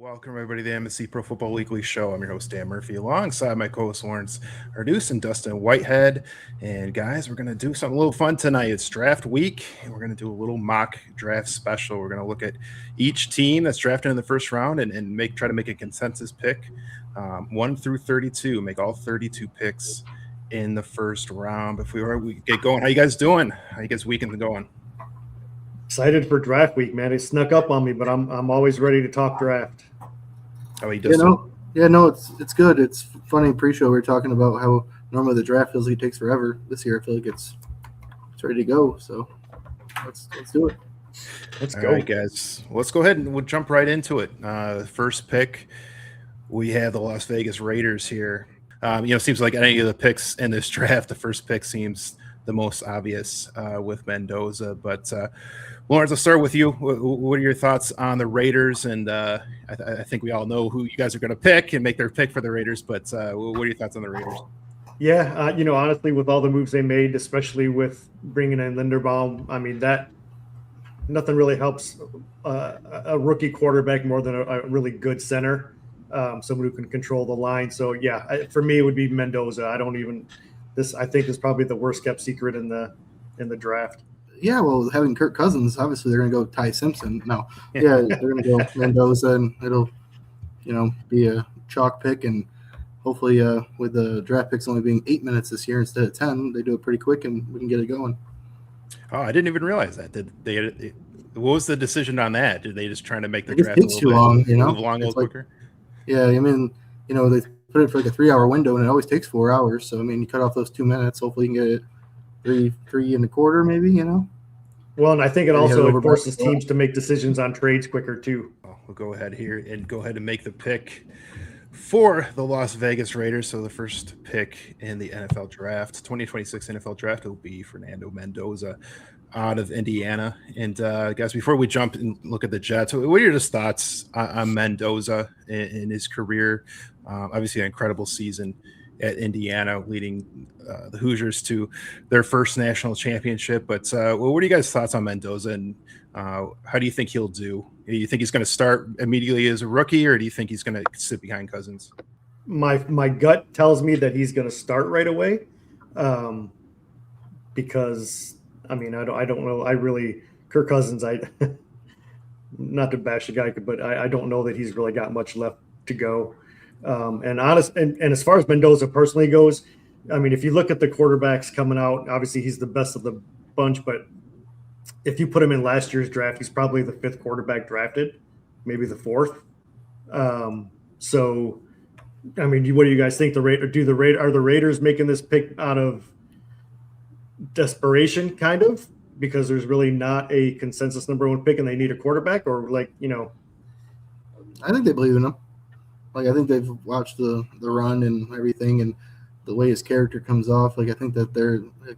Welcome, everybody, to the MSC Pro Football Weekly Show. I'm your host, Dan Murphy, alongside my co-host, Lawrence Arduce and Dustin Whitehead. And, guys, we're going to do something a little fun tonight. It's draft week, and we're going to do a little mock draft special. We're going to look at each team that's drafted in the first round and try to make a consensus pick, 1 through 32, make all 32 picks in the first round. Before we get going, how you guys doing? How you guys' weekend going? Excited for draft week, man. It snuck up on me, but I'm always ready to talk draft. How are you doing? It's good. It's funny. Pre-show we were talking about how normally the draft feels like it takes forever. This year I feel like it's ready to go. So let's do it. Let's go. All right, guys. Let's go ahead and we'll jump right into it. First pick, we have the Las Vegas Raiders here. Seems like any of the picks in this draft, the first pick seems the most obvious with Mendoza. But Lawrence, I'll start with you. What are your thoughts on the Raiders? And I think we all know who you guys are going to pick and make their pick for the Raiders. But what are your thoughts on the Raiders? Yeah, honestly, with all the moves they made, especially with bringing in Linderbaum, I mean, that nothing really helps a rookie quarterback more than a really good center, someone who can control the line. So, yeah, for me, it would be Mendoza. I think this is probably the worst kept secret in the draft. Yeah, well, having Kirk Cousins, obviously they're going to go Ty Simpson. No, yeah, they're going to go Mendoza, and it'll, be a chalk pick. And hopefully, with the draft picks only being 8 minutes this year instead of 10, they do it pretty quick, and we can get it going. Oh, I didn't even realize that. What was the decision on that? Did they just trying to make the draft move along a little quicker? Yeah, I mean, they put it for like a 3-hour window, and it always takes 4 hours. So I mean, you cut off those 2 minutes. Hopefully, you can get it. Three and a quarter, maybe, Well, and I think it forces teams to make decisions on trades quicker too. We'll go ahead here and make the pick for the Las Vegas Raiders. So the first pick in the NFL draft, 2026 NFL draft, will be Fernando Mendoza out of Indiana. And guys, before we jump and look at the Jets, what are your just thoughts on Mendoza in his career? Obviously, an incredible season at Indiana, leading the Hoosiers to their first national championship. But what are you guys' thoughts on Mendoza, and how do you think he'll do? Do you think he's going to start immediately as a rookie, or do you think he's going to sit behind Cousins? My gut tells me that he's going to start right away, because I mean I don't know. Kirk Cousins, not to bash the guy, but I don't know that he's really got much left to go. And as far as Mendoza personally goes, I mean, if you look at the quarterbacks coming out, obviously he's the best of the bunch, but if you put him in last year's draft, he's probably the 5th quarterback drafted, maybe the 4th. So, I mean, what do you guys think? Are the Raiders making this pick out of desperation, kind of, because there's really not a consensus number 1 pick and they need a quarterback, or I think they believe in him. Like, I think they've watched the run and everything, and the way his character comes off. Like, I think that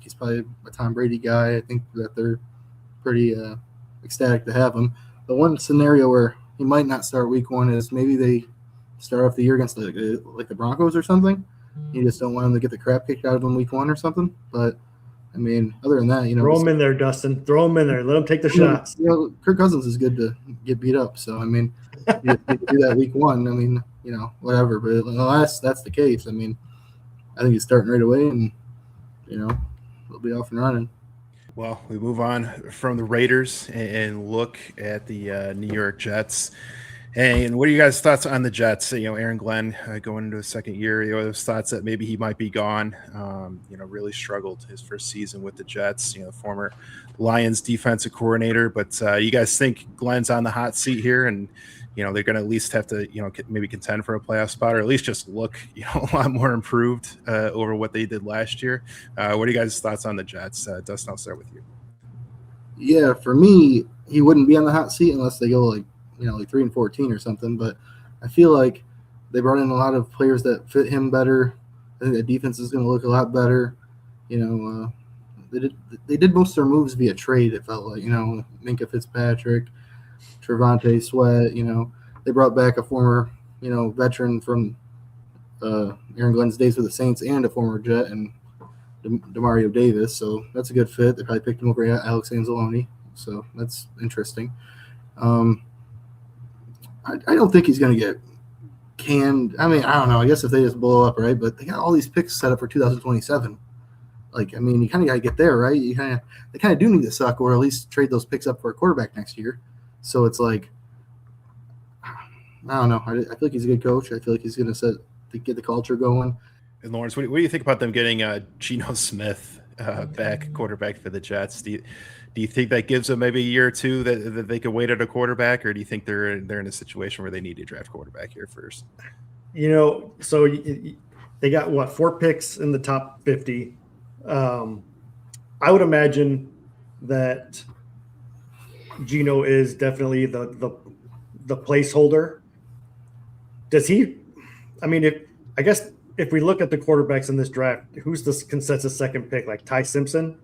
he's probably a Tom Brady guy. I think that they're pretty ecstatic to have him. The one scenario where he might not start week 1 is maybe they start off the year against like the Broncos or something. You just don't want him to get the crap kicked out of him week 1 or something. But I mean, other than that, throw him in there, Dustin. Throw him in there. Let him take the shots. Kirk Cousins is good to get beat up. So I mean, you do that week 1. I mean, whatever. But unless that's the case, I mean, I think he's starting right away, and he'll be off and running. Well, we move on from the Raiders and look at the New York Jets. And what are you guys' thoughts on the Jets? Aaron Glenn going into his second year. Those thoughts that maybe he might be gone. Really struggled his first season with the Jets. Former Lions defensive coordinator. But you guys think Glenn's on the hot seat here, and they're going to at least have to maybe contend for a playoff spot, or at least just look a lot more improved over what they did last year. What are you guys' thoughts on the Jets? Dustin, I'll start with you. Yeah, for me, he wouldn't be on the hot seat unless they go like 3-14 or something. But I feel like they brought in a lot of players that fit him better. I think the defense is going to look a lot better. They did most of their moves via trade. It felt like Minkah Fitzpatrick, Trevante Sweat. They brought back a former veteran from Aaron Glenn's days with the Saints and a former Jet and Demario Davis. So that's a good fit. They probably picked him over Alex Anzalone. So that's interesting. I don't think he's going to get canned. I mean, I don't know. I guess if they just blow up, right? But they got all these picks set up for 2027. Like, I mean, you kind of got to get there, right? They kind of do need to suck, or at least trade those picks up for a quarterback next year. So it's like, I don't know. I feel like he's a good coach. I feel like he's going to get the culture going. And Lawrence, what do you think about them getting Geno Smith back, quarterback for the Jets? Do you think that gives them maybe a year or two that they could wait at a quarterback, or do you think they're in a situation where they need to draft quarterback here first? So they got 4 picks in the top 50. I would imagine that Geno is definitely the placeholder. Does he? I mean, if we look at the quarterbacks in this draft, who's the consensus second pick? Like Ty Simpson.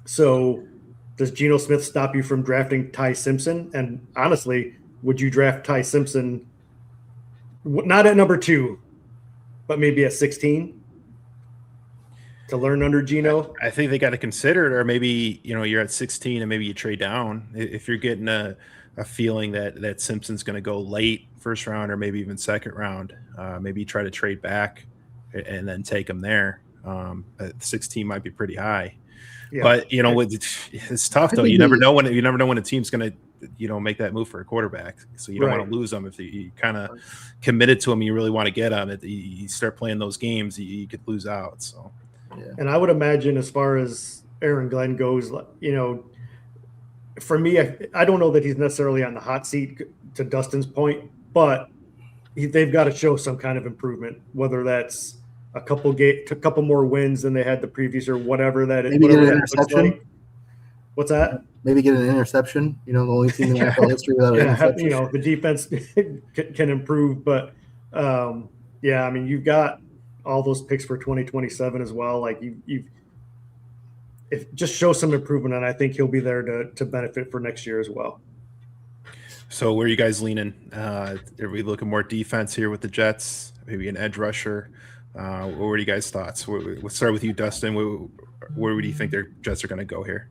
So does Geno Smith stop you from drafting Ty Simpson? And honestly, would you draft Ty Simpson not at number 2, but maybe at 16? To learn under Geno? I think they got to consider it, or maybe you're at 16 and maybe you trade down if you're getting a feeling that Simpson's going to go late first round or maybe even second round. Maybe you try to trade back and then take him there. 16 might be pretty high, yeah. But it's tough though. You never know when a team's going to make that move for a quarterback. So you don't want to lose them if you kind of committed to him. You really want to get him. You start playing those games, you could lose out. So. Yeah. And I would imagine as far as Aaron Glenn goes, for me, I don't know that he's necessarily on the hot seat to Dustin's point, but they've got to show some kind of improvement, whether that's a couple more wins than they had the previous or whatever that is. Maybe get an interception. Like. What's that? Maybe get an interception. The only team in the NFL history without an interception. The defense can improve, but I mean, you've got all those picks for 2027 as well. Like if just show some improvement, and I think he'll be there to benefit for next year as well. So where are you guys leaning? Are we looking more defense here with the Jets? Maybe an edge rusher? What were you guys' thoughts? We'll start with you, Dustin. Where do you think their Jets are going to go here?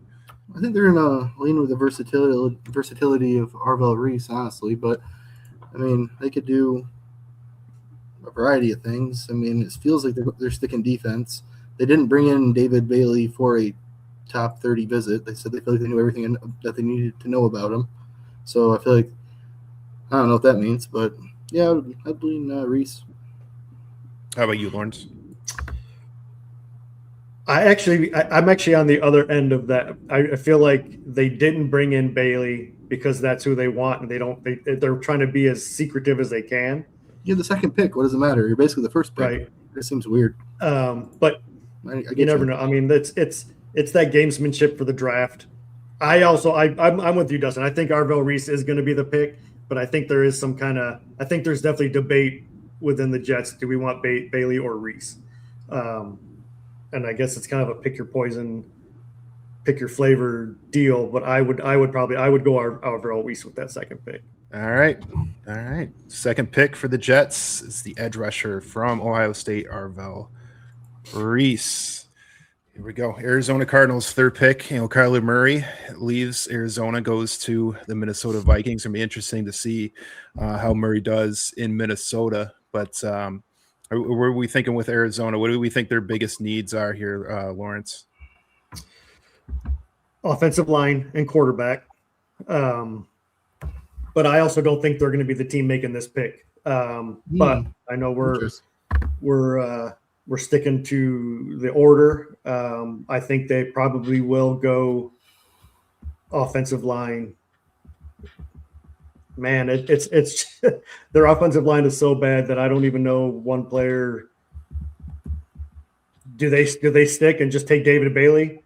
I think they're going to lean with the versatility of Arvell Reese, honestly. But, I mean, they could do a variety of things. I mean, it feels like they're sticking defense. They didn't bring in David Bailey for a top 30 visit. They said they feel like they knew everything that they needed to know about him. So I feel like I don't know what that means, but yeah, I'd lean Reese. How about you, Lawrence? I'm actually on the other end of that. I feel like they didn't bring in Bailey because that's who they want, and they're trying to be as secretive as they can. You're the second pick. What does it matter? You're basically the first pick. Right. It seems weird. But you never know. I mean, it's that gamesmanship for the draft. I'm with you, Dustin. I think Arvell Reese is going to be the pick, but I think there is I think there's definitely debate within the Jets. Do we want Bailey or Reese? And I guess it's kind of a pick your poison, pick your flavor deal. But I would go Arvell Reese with that second pick. All right. Second pick for the Jets is the edge rusher from Ohio State, Arvell Reese. Here we go. Arizona Cardinals, third pick. Kyler Murray leaves Arizona, goes to the Minnesota Vikings. It'll be interesting to see how Murray does in Minnesota. But what are we thinking with Arizona? What do we think their biggest needs are here, Lawrence? Offensive line and quarterback. But I also don't think they're going to be the team making this pick. But I know we're sticking to the order. I think they probably will go offensive line. Man, it's their offensive line is so bad that I don't even know one player. Do they stick and just take David Bailey?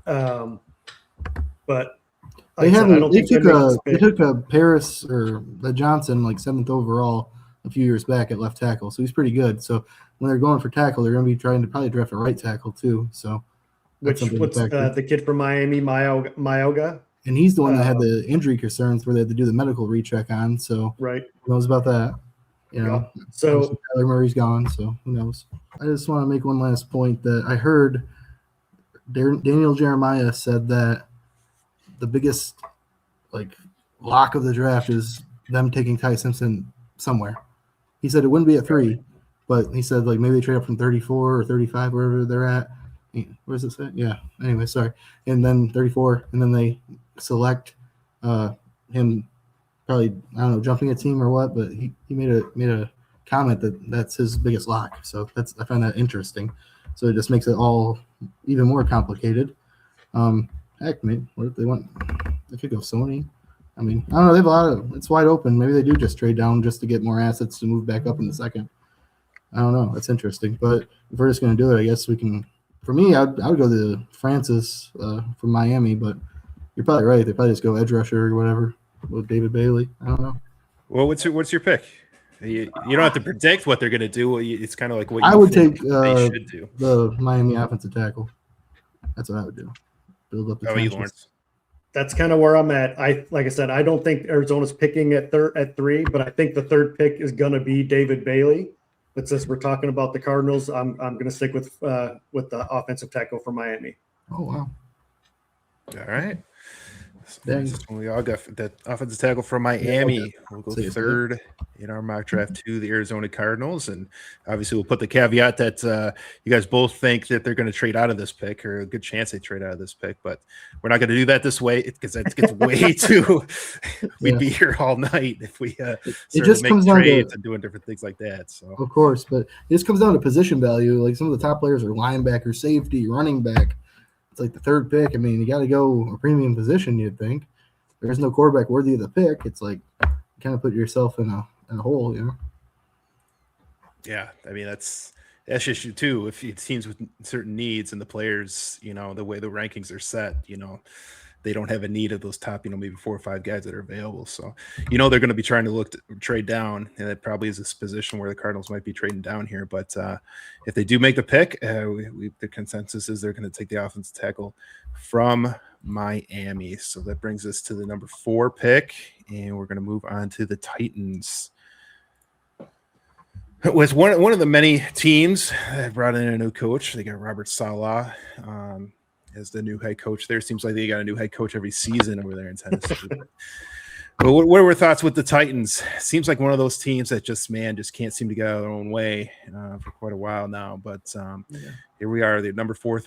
But they took a Paris or the Johnson like 7th overall a few years back at left tackle, so he's pretty good. So when they're going for tackle, they're going to be trying to probably draft a right tackle too. So what's the kid from Miami, Mayoga? And he's the one that had the injury concerns where they had to do the medical recheck on. So right, who knows about that? So Kyler Murray's gone, so who knows? I just want to make one last point that I heard Daniel Jeremiah said that the biggest lock of the draft is them taking Ty Simpson somewhere. He said it wouldn't be at 3, but he said like maybe they trade up from 34 or 35, wherever they're at. Where does it say? Yeah. Anyway, sorry. And then 34, and then they select him, probably, I don't know, jumping a team or what, but he made a comment that that's his biggest lock. So I find that interesting. So it just makes it all even more complicated. Heck, maybe what if they want? They could go Sony. I mean, I don't know. They have a lot of. It's wide open. Maybe they do just trade down just to get more assets to move back up in the second. I don't know. That's interesting. But if we're just going to do it, I guess we can. For me, I would go to Francis from Miami, but you're probably right. They probably just go edge rusher or whatever with David Bailey. I don't know. Well, what's your pick? You don't have to predict what they're going to do. It's kind of like what I would take they should do. The Miami offensive tackle. That's what I would do. Build up the trenches. Lawrence? That's kind of where I'm at. Like I said, I don't think Arizona's picking at 3, but I think the third pick is going to be David Bailey. But since we're talking about the Cardinals, I'm going to stick with the offensive tackle for Miami. Oh wow! All right. We all got that offensive tackle from Miami. We'll go third in our mock draft to the Arizona Cardinals. And obviously we'll put the caveat that you guys both think that they're going to trade out of this pick, or a good chance they trade out of this pick. But we're not going to do that this way because it gets way too – we'd be here all night if we it just comes down trades and doing different things like that. So of course, but it just comes down to position value. Like some of the top players are linebacker, safety, running back. It's like the third pick. I mean, you got to go a premium position, you'd think. There's no quarterback worthy of the pick. It's like you kind of put yourself in a hole, you know? Yeah, I mean, that's issue too. If it teams with certain needs and the players, you know, the way the rankings are set, you know, they don't have a need of those top, you know, maybe 4 or 5 guys that are available. So, you know, they're going to be trying to look to trade down, and that probably is this position where the Cardinals might be trading down here. But if they do make the pick, the consensus is they're going to take the offensive tackle from Miami. So that brings us to the number 4 pick, and we're going to move on to the Titans. With one of the many teams that brought in a new coach, they got Robert Saleh as the new head coach there. Seems like they got a new head coach every season over there in Tennessee. But what are our thoughts with the Titans? Seems like one of those teams that just can't seem to get out of their own way for quite a while now. But here we are, the number 4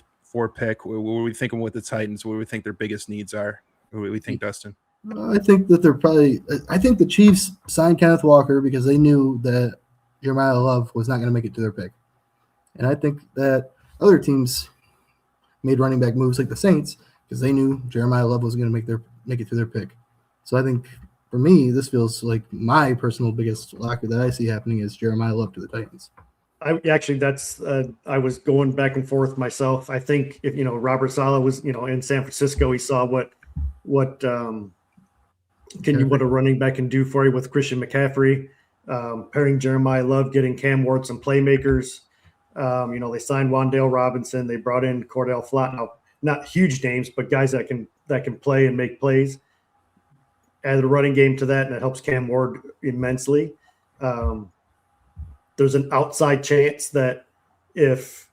pick. What are we thinking with the Titans? What do we think their biggest needs are? What do we think, Dustin? I think that I think the Chiefs signed Kenneth Walker because they knew that Jeremiah Love was not going to make it to their pick. And I think that other teams made running back moves like the Saints because they knew Jeremiah Love was going to make it to their pick. So I think for me, this feels like my personal biggest locker that I see happening is Jeremiah Love to the Titans. I was going back and forth myself. I think if, you know, Robert Saleh was, you know, in San Francisco, he saw what a running back can do for you with Christian McCaffrey, pairing Jeremiah Love, getting Cam Ward some playmakers. You know, they signed Wan'Dale Robinson. They brought in Cordell Flott. Now, not huge names, but guys that can play and make plays. Add the running game to that, and it helps Cam Ward immensely. There's an outside chance that if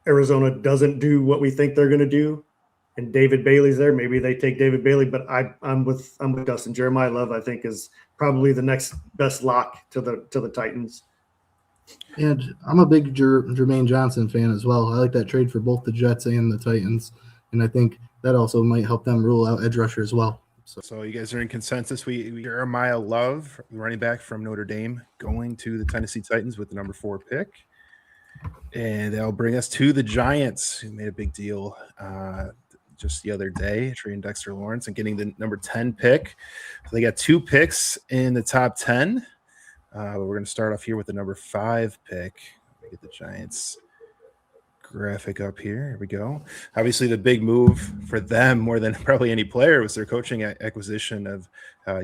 Arizona doesn't do what we think they're going to do, and David Bailey's there, maybe they take David Bailey. But I'm with Dustin. Jeremiah Love, I think, is probably the next best lock to the Titans. And I'm a big Jermaine Johnson fan as well. I like that trade for both the Jets and the Titans, and I think that also might help them rule out edge rusher as well. So you guys are in consensus. We Jeremiah Love, running back from Notre Dame, going to the Tennessee Titans with the number 4 pick. And that'll bring us to the Giants, who made a big deal just the other day, trading Dexter Lawrence and getting the number 10 pick. So they got 2 picks in the top 10. But we're going to start off here with the number 5 pick. Get the Giants graphic up here. Here we go. Obviously, the big move for them, more than probably any player, was their coaching acquisition of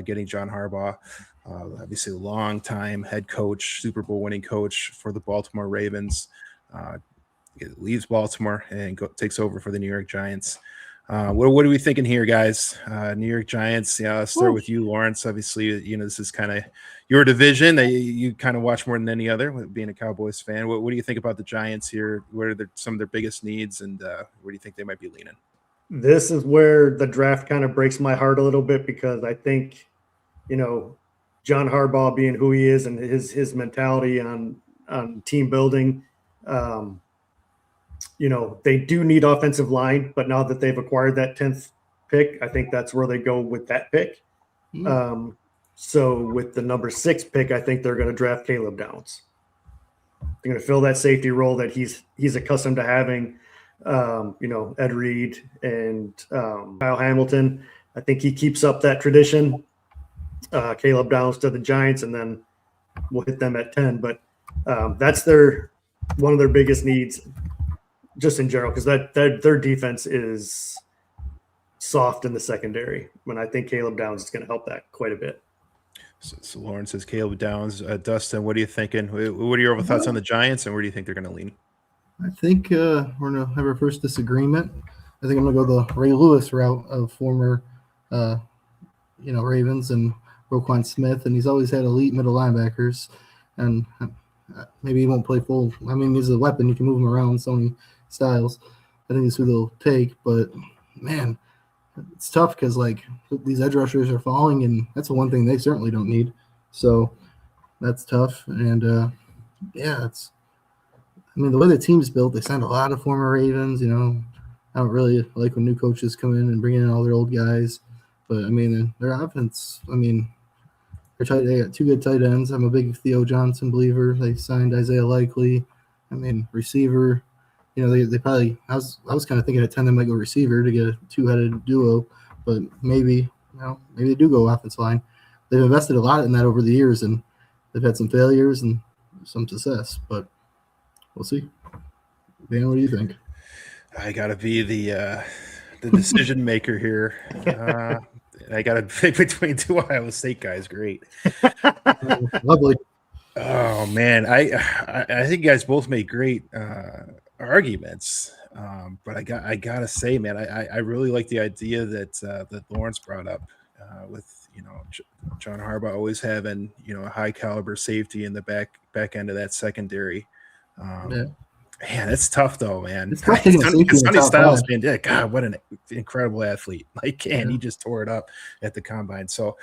getting John Harbaugh. Obviously, a long-time head coach, Super Bowl winning coach for the Baltimore Ravens. Leaves Baltimore and takes over for the New York Giants. What are we thinking here, guys? New York Giants. Yeah, let's start with you, Lawrence. Obviously, you know, this is kind of your division that you kind of watch more than any other, being a Cowboys fan. What do you think about the Giants here? What are some of their biggest needs, and where do you think they might be leaning? This is where the draft kind of breaks my heart a little bit, because I think John Harbaugh being who he is and his mentality on team building. They do need offensive line, but now that they've acquired that 10th pick, I think that's where they go with that pick. So with the number 6 pick, I think they're going to draft Caleb Downs. They're going to fill that safety role that he's accustomed to having. Ed Reed and Kyle Hamilton. I think he keeps up that tradition. Caleb Downs to the Giants, and then we'll hit them at 10. But that's one of their biggest needs, just in general, because their defense is soft in the secondary. And I think Caleb Downs is going to help that quite a bit. So Lauren says Caleb Downs. Dustin, what are you thinking? What are your overall thoughts on the Giants, and where do you think they're going to lean? I think we're going to have our first disagreement. I think I'm going to go the Ray Lewis route of former, Ravens and Roquan Smith, and he's always had elite middle linebackers, and maybe he won't play full. I mean, he's a weapon. You can move him around so many styles. I think that's who they'll take, but, man, it's tough because, these edge rushers are falling, and that's the one thing they certainly don't need. So that's tough, and, the way the team's built, they signed a lot of former Ravens. I don't really like when new coaches come in and bring in all their old guys. But, their offense, they got 2 good tight ends. I'm a big Theo Johnson believer. They signed Isaiah Likely. Receiver, they probably – I was kind of thinking at 10 they might go receiver to get a 2-headed duo. But maybe they do go offensive line. They've invested a lot in that over the years, and they've had some failures and some success. But we'll see. Dan, what do you think? I gotta be the decision maker here. I gotta pick between 2 Ohio State guys. Great, lovely. Oh man, I think you guys both made great arguments. But I gotta say, man, I really like the idea that Lawrence brought up with John Harbaugh always having a high caliber safety in the back end of that secondary. Man, it's tough though, man. It's tough Sonny Styles, man. Yeah, God, what an incredible athlete! He just tore it up at the combine. So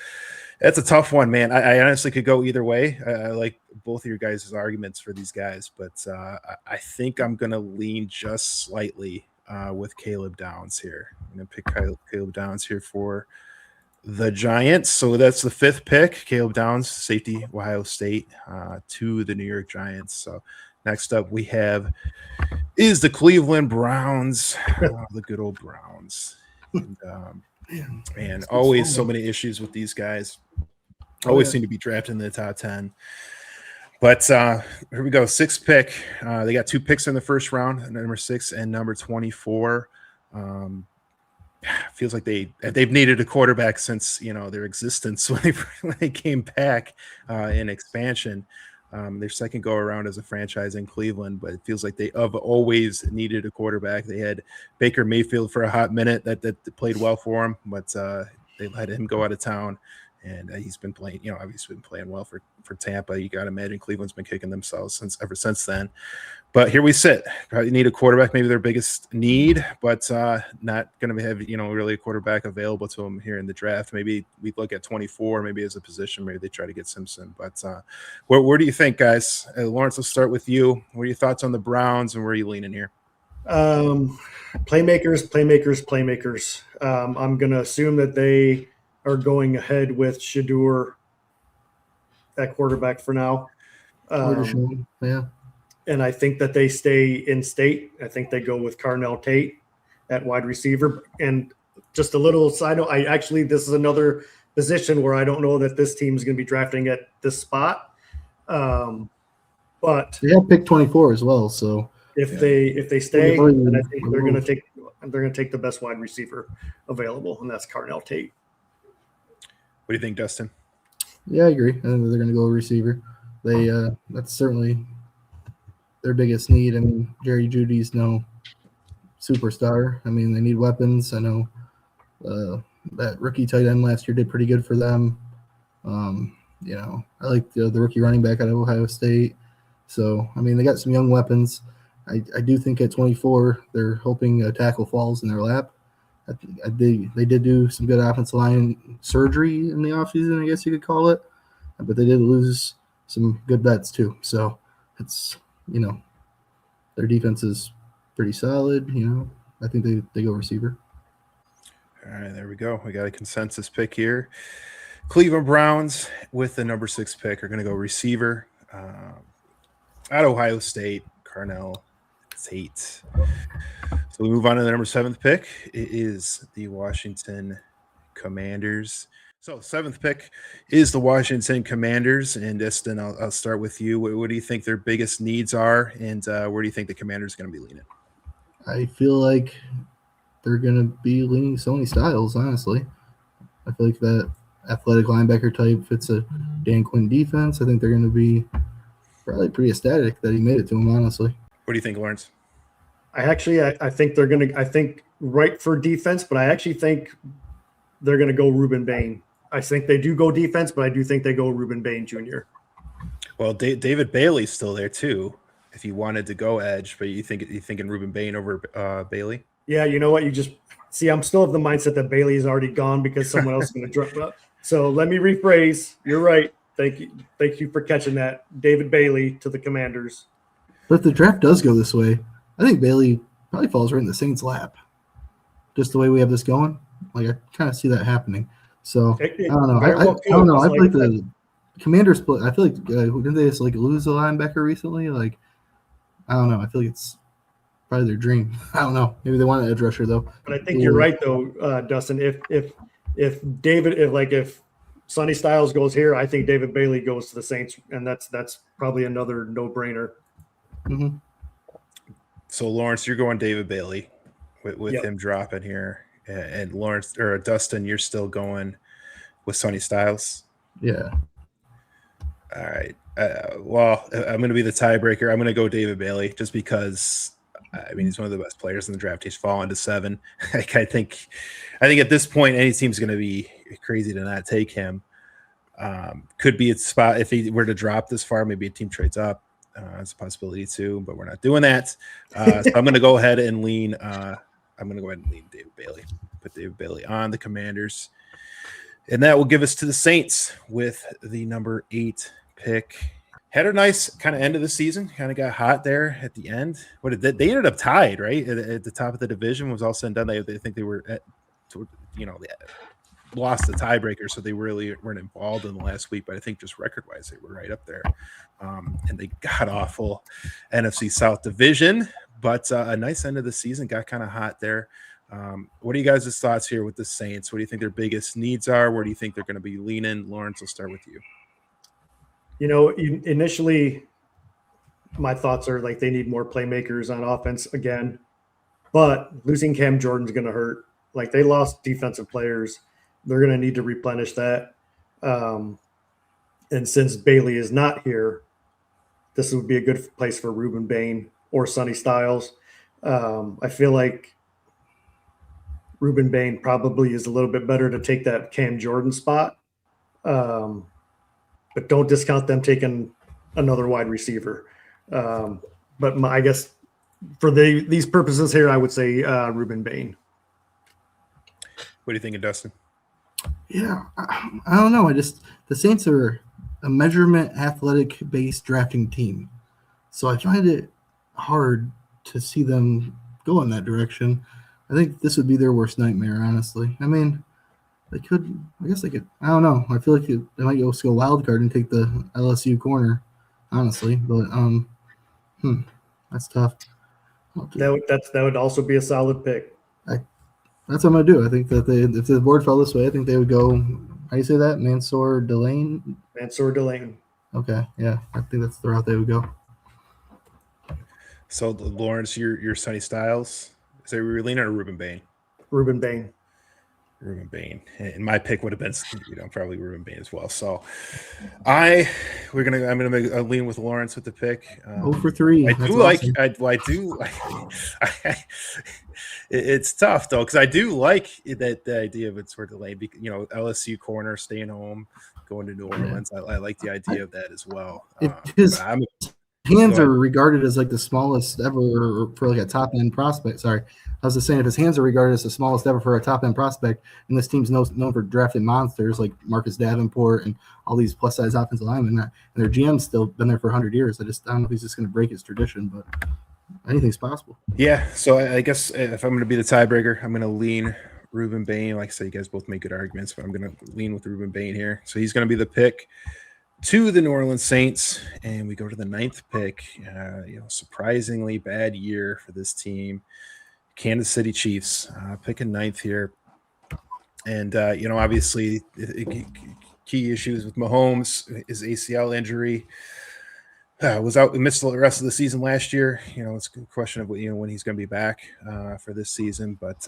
that's a tough one, man. I honestly could go either way. I like both of your guys' arguments for these guys, but I think I'm gonna lean just slightly with Caleb Downs here. I'm gonna pick Caleb Downs here for the Giants. So that's the 5th pick. Caleb Downs, safety, Ohio State, to the New York Giants. So next up we have is the Cleveland Browns, the good old Browns. And always so many issues with these guys. Always seem to be drafted in the top 10. But here we go, 6th pick. They got 2 picks in the first round, number 6 and number 24. Feels like they've needed a quarterback since their existence when they came back in expansion. Their second go around as a franchise in Cleveland, but it feels like they have always needed a quarterback. They had Baker Mayfield for a hot minute that played well for him, but they let him go out of town, and he's been playing, obviously been playing well for Tampa. You got to imagine Cleveland's been kicking themselves ever since then. But here we sit. Probably need a quarterback, maybe their biggest need, but not going to have really a quarterback available to them here in the draft. Maybe we look at 24, maybe as a position. Maybe they try to get Simpson. But where do you think, guys? Lawrence, let's start with you. What are your thoughts on the Browns, and where are you leaning here? Playmakers. I'm going to assume that they are going ahead with Shedeur at quarterback for now. Yeah. And I think that they stay in state. I think they go with Carnell Tate at wide receiver. And just a little side note, this is another position where I don't know that this team is going to be drafting at this spot. But they have pick 24 as well. So if they stay, then I think they're going to take the best wide receiver available, and that's Carnell Tate. What do you think, Dustin? Yeah, I agree. I think they're going to go receiver. That's certainly their biggest need. Jerry Jeudy's no superstar. They need weapons. I know that rookie tight end last year did pretty good for them. I like the rookie running back out of Ohio State. So, they got some young weapons. I do think at 24, they're hoping a tackle falls in their lap. They did do some good offensive line surgery in the offseason, I guess you could call it, but they did lose some good vets too. So it's, their defense is pretty solid. I think they go receiver. All right, there we go. We got a consensus pick here. Cleveland Browns with the number 6 pick are going to go receiver. At Ohio State, Carnell Tate. So we move on to the number 7th pick. It is the Washington Commanders. So 7th pick is the Washington Commanders. And Dustin, I'll start with you. What do you think their biggest needs are, and where do you think the Commanders are going to be leaning? I feel like they're going to be leaning Sony Styles, honestly. I feel like that athletic linebacker type fits a Dan Quinn defense. I think they're going to be probably pretty ecstatic that he made it to him, honestly. What do you think, Lawrence? I think they're going to – I think right for defense, but I actually think they're going to go Ruben Bain. I think they do go defense, but I do think they go Ruben Bain Jr. Well, David Bailey's still there too, if you wanted to go edge, but you thinking Ruben Bain over Bailey? Yeah, you know what? You just see, I'm still of the mindset that Bailey is already gone because someone else is going to drop up. So let me rephrase. You're right. Thank you for catching that. David Bailey to the Commanders. But if the draft does go this way, I think Bailey probably falls right in the Saints' lap. Just the way we have this going, like I kind of see that happening. So I don't know. I don't know. I feel like the Commanders split. I feel like didn't they just lose a linebacker recently? Like I don't know. I feel like it's probably their dream. I don't know. Maybe they want an edge rusher though. But I think you're right though, Dustin. If Sonny Styles goes here, I think David Bailey goes to the Saints, and that's probably another no-brainer. Mm-hmm. So Lawrence, you're going David Bailey with him dropping here, and Lawrence or Dustin, you're still going with Sonny Styles. Yeah. All right. Well, I'm going to be the tiebreaker. I'm going to go David Bailey just because. I mean, he's one of the best players in the draft. He's fallen to 7. I think at this point, any team's going to be crazy to not take him. Could be a spot if he were to drop this far. Maybe a team trades up. It's a possibility too, but we're not doing that. So I'm going to go ahead and lean. I'm going to go ahead and lean David Bailey. Put David Bailey on the Commanders, and that will give us to the Saints with the number 8 pick. Had a nice kind of end of the season. Kind of got hot there at the end. They ended up tied, right? At the top of the division was all said and done. They think they were they lost the tiebreaker, so they really weren't involved in the last week. But I think just record-wise, they were right up there. And they got awful NFC South division. But a nice end of the season. Got kind of hot there. What are you guys' thoughts here with the Saints? What do you think their biggest needs are? Where do you think they're going to be leaning? Lawrence, we'll start with you. Initially, my thoughts are like they need more playmakers on offense again, but losing Cam Jordan's going to hurt. Like they lost defensive players. They're going to need to replenish that. And since Bailey is not here, this would be a good place for Ruben Bain or Sonny Styles. I feel like Ruben Bain probably is a little bit better to take that Cam Jordan spot. But don't discount them taking another wide receiver. But I guess for these purposes here, I would say Ruben Bain. What do you think of Dustin? Yeah, I don't know. The Saints are a measurement athletic-based drafting team. So I find it hard to see them go in that direction. I think this would be their worst nightmare, honestly. I mean, I guess they could. I don't know. I feel like they might go wild card and take the LSU corner, honestly. But that's tough. That would also be a solid pick. That's what I'm gonna do. I think that if the board fell this way, I think they would go. How do you say that? Mansour Delane. Mansour Delane. Okay, yeah, I think that's the route they would go. So Lawrence, your Sonny Styles. So we were leaning on Ruben Bain. Ruben Bain. Ruben Bain, and my pick would have been, probably Ruben Bain as well. So, I'm gonna make a lean with Lawrence with the pick. 0 for 3. It's tough though because I do like the idea of it sort of delayed. LSU corner, staying home, going to New Orleans. I like the idea of that as well. His hands are regarded as like the smallest ever for like a top end prospect. Sorry, I was just saying if his hands are regarded as the smallest ever for a top end prospect, and this team's known for drafting monsters like Marcus Davenport and all these plus size offensive linemen, and their GM's still been there for 100 years. I don't know if he's just going to break his tradition, but anything's possible. Yeah, so I guess if I'm going to be the tiebreaker, I'm going to lean Ruben Bain. Like I said, you guys both make good arguments, but I'm going to lean with Ruben Bain here. So he's going to be the pick to the New Orleans Saints, and we go to the 9th pick. Surprisingly bad year for this team. Kansas City Chiefs picking 9th here. And, obviously key issues with Mahomes, his ACL injury. Was out, missed the rest of the season last year. It's a question of when he's going to be back for this season. But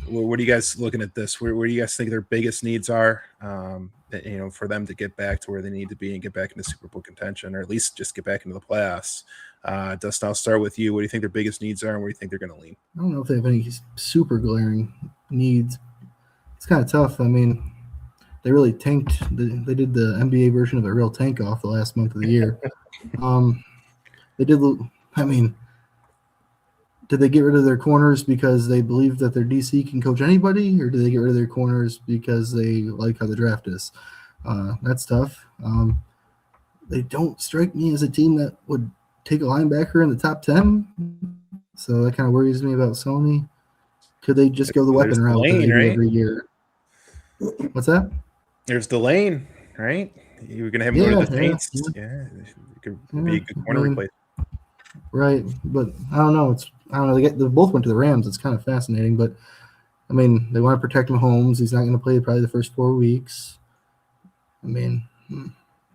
what are you guys looking at this? Where do you guys think their biggest needs are? For them to get back to where they need to be and get back into Super Bowl contention, or at least just get back into the playoffs. Dustin, I'll start with you. What do you think their biggest needs are, and where do you think they're going to lean? I don't know if they have any super glaring needs. It's kind of tough. I mean, they really tanked. They did the NBA version of a real tank off the last month of the year. They did. I mean, did they get rid of their corners because they believe that their DC can coach anybody, or did they get rid of their corners because they like how the draft is? That's tough. They don't strike me as a team that would take a linebacker in the top 10, so that kind of worries me about Sony. Could they just go the weapon route every year? What's that? There's Delane, right? You were going to have him go to the Saints. Yeah. It could be a good corner replacement. Right, but I don't know. They both went to the Rams. It's kind of fascinating, but I mean, they want to protect Mahomes. He's not going to play probably the first 4 weeks. I mean,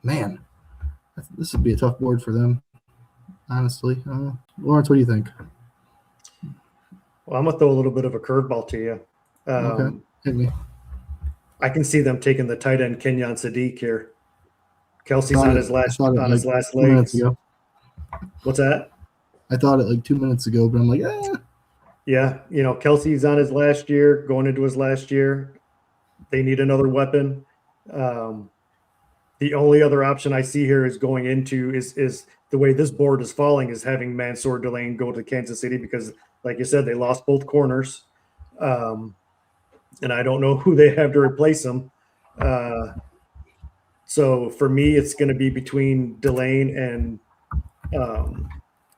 man, this would be a tough board for them, honestly. Lawrence, what do you think? Well, I'm going to throw a little bit of a curveball to you. Okay, hit me. I can see them taking the tight end Kenyon Sadiq here. Kelsey's on his last legs. What's that? I thought it like 2 minutes ago, but I'm like, Yeah, Kelsey's on his last year, going into his last year. They need another weapon. The only other option I see here is going into is the way this board is falling is having Mansour Delane go to Kansas City because, like you said, they lost both corners. And I don't know who they have to replace him. So for me, it's going to be between Delane and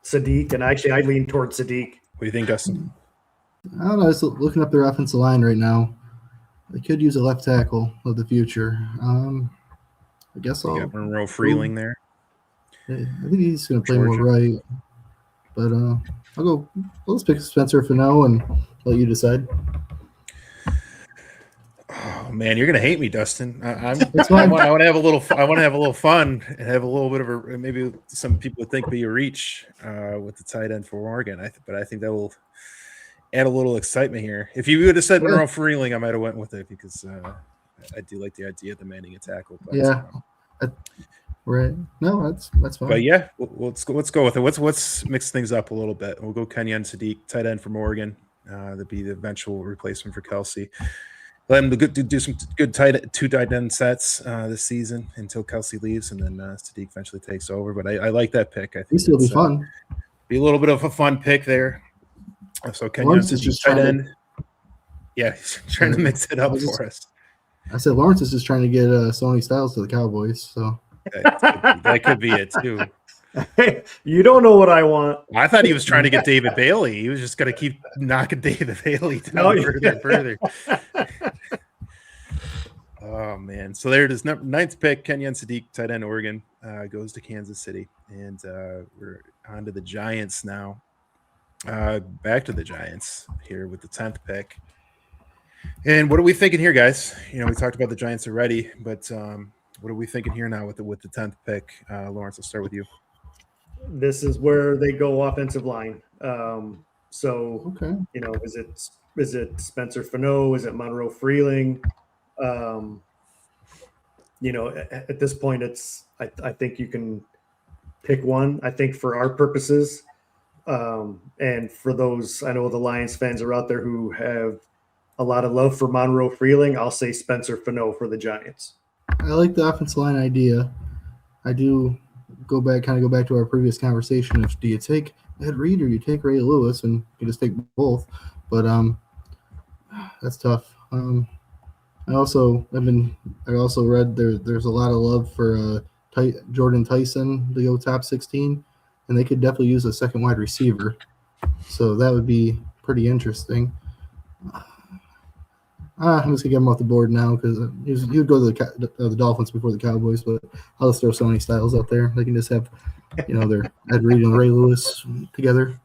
Sadiq. And actually, I lean towards Sadiq. What do you think, Dustin? I don't know. I was looking up their offensive line right now. They could use a left tackle of the future. I guess I'll. You got Monroe Freeling there. I think he's going to play more right. But I'll go. Let's pick Spencer Fano and let you decide. Oh man, you're gonna hate me, Dustin. I want to have a little. I want to have a little fun and have a little bit of a. Maybe some people would think be a reach with the tight end for Oregon. But I think that will add a little excitement here. If you would have said Monroe Freeling, I might have went with it because I do like the idea of demanding a tackle. But, right. No, that's fine. But yeah, let's go with it. Let's mix things up a little bit. We'll go Kenyon Sadiq, tight end from Oregon. That'd be the eventual replacement for Kelsey. Let him do some good two tight end sets this season until Kelsey leaves, and then Sadiq eventually takes over. But I like that pick. I think it'll be fun. Be a little bit of a fun pick there. So Kenyon is just tight end. Yeah, he's trying to mix it up for us. I said Lawrence is just trying to get Sony Styles to the Cowboys. So that could be it too. Hey, you don't know what I want. I thought he was trying to get David Bailey. He was just going to keep knocking David Bailey down further and further. Oh, man. So there it is. 9th pick, Kenyon Sadiq, tight end, Oregon, goes to Kansas City. And we're on to the Giants now. Back to the Giants here with the 10th pick. And what are we thinking here, guys? We talked about the Giants already, but what are we thinking here now with the 10th pick? Lawrence, I'll start with you. This is where they go offensive line. Okay. Is it Spencer Fano? Is it Monroe Freeling? At this point, I think you can pick one. I think for our purposes, and for those, I know the Lions fans are out there who have a lot of love for Monroe Freeling. I'll say Spencer Fano for the Giants. I like the offensive line idea. I do go back to our previous conversation. If do you take Ed Reed or you take Ray Lewis, and you just take both, but that's tough. I also read there's a lot of love for Jordan Tyson to go top 16, and they could definitely use a second wide receiver. So that would be pretty interesting. I'm just gonna get him off the board now because he would go to the Dolphins before the Cowboys. But I'll just throw Sony Styles out there. They can just have, their Ed Reed and Ray Lewis together.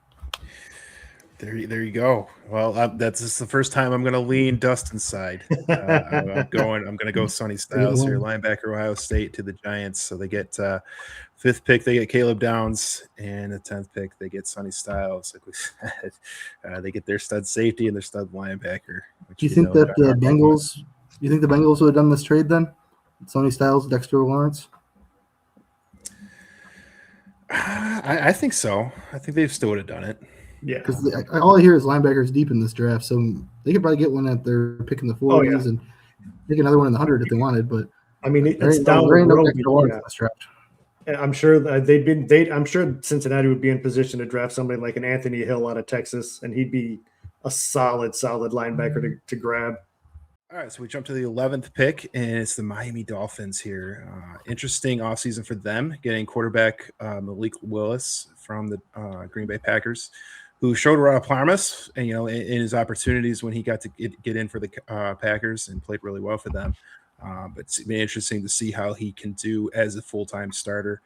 There you go. Well, this is the first time I'm going to lean Dustin's side. I'm going to go Sonny Styles here, linebacker, Ohio State to the Giants. So they get 5th pick, they get Caleb Downs, and the 10th pick, they get Sonny Styles. Like we said, they get their stud safety and their stud linebacker. Do you think that the Bengals? Do you think the Bengals would have done this trade then? Sonny Styles, Dexter Lawrence. I think so. I think they still would have done it. Yeah, because all I hear is linebackers deep in this draft, so they could probably get one at their pick in the 40s and take another one in the 100 if they wanted. But I mean, it's down the road. I'm sure I'm sure Cincinnati would be in position to draft somebody like an Anthony Hill out of Texas, and he'd be a solid linebacker to grab. All right, so we jump to the 11th pick, and it's the Miami Dolphins here. Interesting offseason for them, getting quarterback Malik Willis from the Green Bay Packers, who showed a lot of promise, and in his opportunities when he got to get in for the Packers and played really well for them. But it's been interesting to see how he can do as a full-time starter.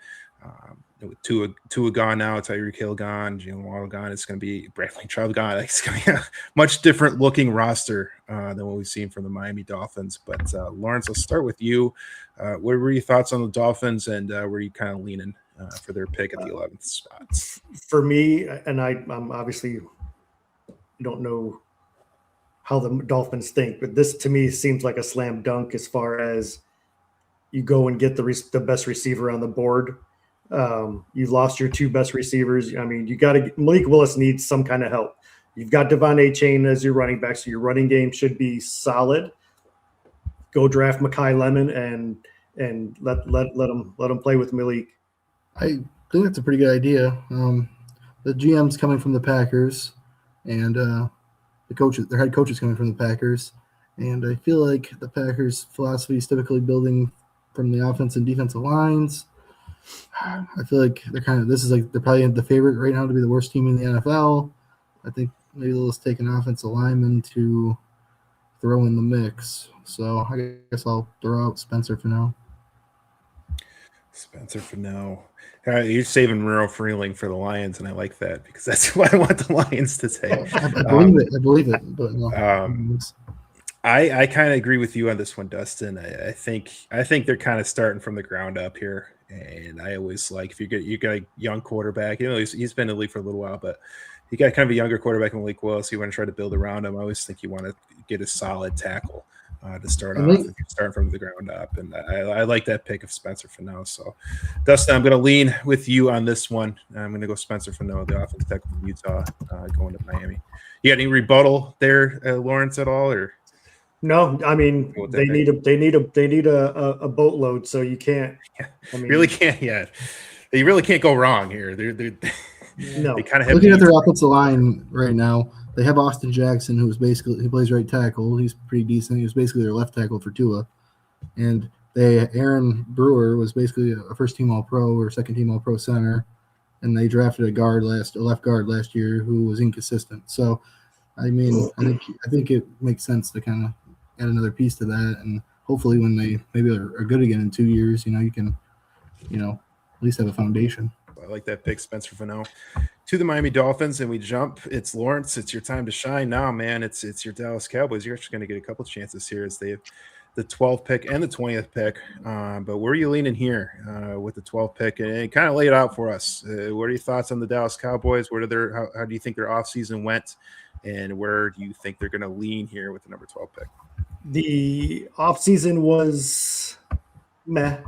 With Tua gone now, Tyreek Hill gone, Jalen Waddle gone, it's going to be Bradley Chubb gone. It's going to be a much different looking roster than what we've seen from the Miami Dolphins. But Lawrence, I'll start with you. What were your thoughts on the Dolphins, and were you kind of leaning for their pick at the 11th spot? For me, and I'm obviously don't know how the Dolphins think, but this to me seems like a slam dunk as far as you go and get the best receiver on the board. You've lost your 2 best receivers. I mean, Malik Willis needs some kind of help. You've got Devon Achane as your running back, so your running game should be solid. Go draft Mekhi Lemon and let him play with Malik. I think that's a pretty good idea. The GM's coming from the Packers, and their head coach is coming from the Packers, and I feel like the Packers' philosophy is typically building from the offense and defensive lines. I feel like they're probably the favorite right now to be the worst team in the NFL. I think maybe they'll just take an offensive lineman to throw in the mix. So I guess I'll throw out Spencer for now. Spencer for now. You're saving Murrow Freeling for the Lions, and I like that because that's what I want the Lions to take. I believe it. But no. I kind of agree with you on this one, Dustin. I think they're kind of starting from the ground up here, and I always like if you got a young quarterback. He's been in the league for a little while, but you got kind of a younger quarterback in Malik Willis. You want to try to build around him. I always think you want to get a solid tackle to start off if you're starting from the ground up, and I like that pick of Spencer Fano. So, Dustin, I'm going to lean with you on this one. I'm going to go Spencer Fano, the offensive tackle from Utah, going to Miami. You got any rebuttal there, Lawrence, at all, or? No, I mean they need a boatload, so you can't. I mean, really can't yet. You really can't go wrong here. No. They kind of have looking at their offensive line right now. They have Austin Jackson, he plays right tackle. He's pretty decent. He was basically their left tackle for Tua, and Aaron Brewer was basically a first team All Pro or second team All Pro center, and they drafted a left guard last year who was inconsistent. So, I mean, I think it makes sense to kind of add another piece to that, and hopefully when they maybe are good again in 2 years, you can, at least have a foundation. I like that pick, Spencer Fano, to the Miami Dolphins, and we jump. It's Lawrence. It's your time to shine now, man. It's your Dallas Cowboys. You're actually going to get a couple chances here as they have the 12th pick and the 20th pick. But where are you leaning here with the 12th pick? And kind of lay it out for us. What are your thoughts on the Dallas Cowboys? How do you think their offseason went? And where do you think they're going to lean here with the number 12 pick? The offseason was meh.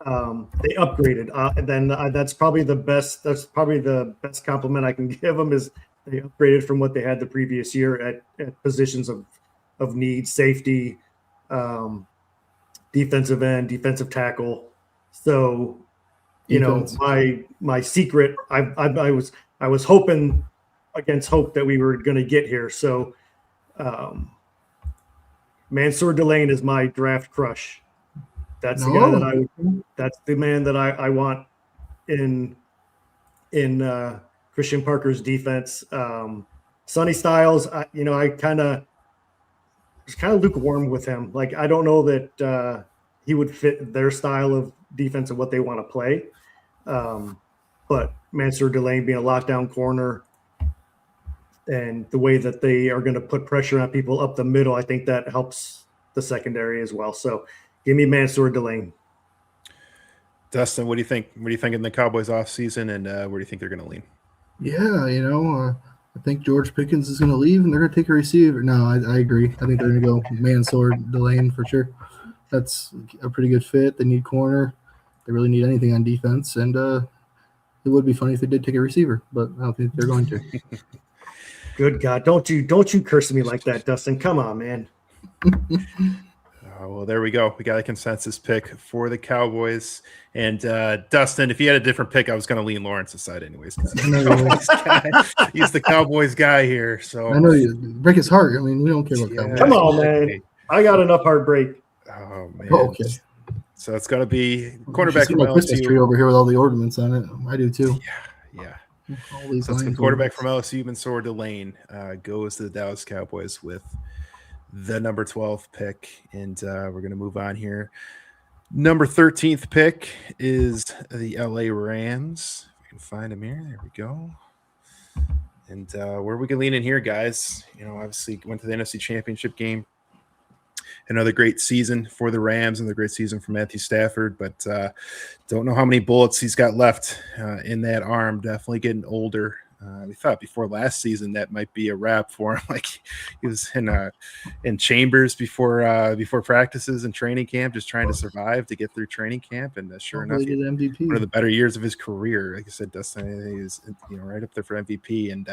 They upgraded. That's probably the best. That's probably the best compliment I can give them is they upgraded from what they had the previous year at positions of need, safety, defensive end, defensive tackle. So Defense. my secret. I was hoping against hope that we were going to get here. So, Mansour Delane is my draft crush. That's the guy that that's the man that I want in Christian Parker's defense. Sonny Styles, I was kind of lukewarm with him. Like, I don't know that he would fit their style of defense and what they want to play. But Mansour Delane being a lockdown corner and the way that they are going to put pressure on people up the middle, I think that helps the secondary as well. So give me Mansour Delane. Dustin, what do you think? What are you thinking the Cowboys offseason, and where do you think they're going to lean? Yeah, I think George Pickens is going to leave, and they're going to take a receiver. No, I agree. I think they're going to go Mansour Delane for sure. That's a pretty good fit. They need corner. They really need anything on defense, and it would be funny if they did take a receiver, but I don't think they're going to. Good God, don't you curse me like that, Dustin. Come on, man. Well, there we go. We got a consensus pick for the Cowboys. And Dustin, if you had a different pick, I was going to lean Lawrence's side anyways. He's the Cowboys guy here. So I know you break his heart. I mean, we don't care about Cowboys. Come on, man. I got enough heartbreak. Oh, man. Oh, okay. So it's going to be quarterback from LSU. Christmas tree over here with all the ornaments on it. I do too. Yeah. All these So it's the quarterback from LSU, Mansour Delane, goes to the Dallas Cowboys with the number 12 pick. And we're going to move on here. Number 13th pick is the LA Rams. If we can find them here. There we go. And where we can lean in here, guys, obviously went to the NFC Championship game. Another great season for the Rams, another great season for Matthew Stafford, but don't know how many bullets he's got left in that arm. Definitely getting older. We thought before last season that might be a wrap for him. Like he was in chambers before practices and training camp, just trying to survive to get through training camp. And sure enough, MVP. One of the better years of his career. Like I said, Dustin, he was right up there for MVP, and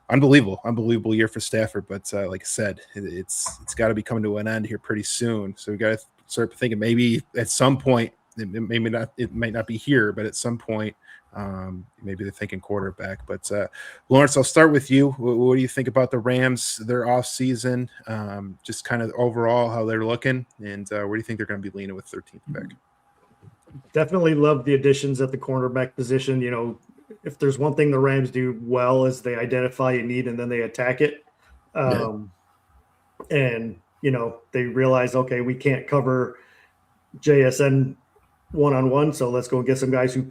unbelievable year for Stafford. But like I said, it's got to be coming to an end here pretty soon. So we got to start thinking maybe at some point, it might not be here, but at some point. Maybe they're thinking quarterback, but Lawrence, I'll start with you. What do you think about the Rams, their offseason, just kind of overall how they're looking, and where do you think they're going to be leaning with 13th pick? Definitely love the additions at the cornerback position. If there's one thing the Rams do well is they identify a need and then they attack it. And, they realize, okay, we can't cover JSN one-on-one, so let's go get some guys who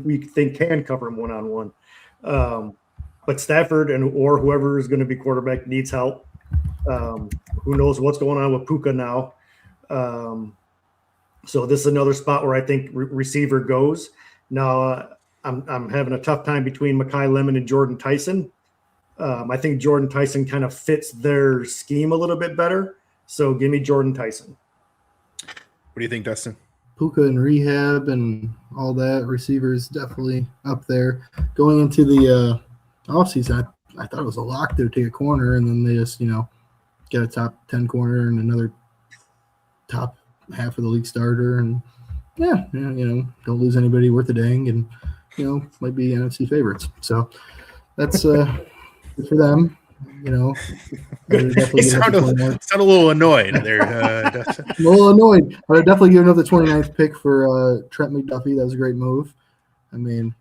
we think can cover him one-on-one. But Stafford or whoever is going to be quarterback needs help. Who knows what's going on with Puka now? So this is another spot where I think receiver goes. Now I'm having a tough time between Mekhi Lemon and Jordan Tyson. I think Jordan Tyson kind of fits their scheme a little bit better. So give me Jordan Tyson. What do you think, Dustin? Puka and rehab and all that, receivers definitely up there. Going into the offseason, I thought it was a lock there to take a corner, and then they just, get a top 10 corner and another top half of the league starter. And, don't lose anybody worth a dang and, might be NFC favorites. So that's good for them. You sound a little annoyed there. A little annoyed, but I definitely give another 29th pick for Trent McDuffie. That was a great move. I mean,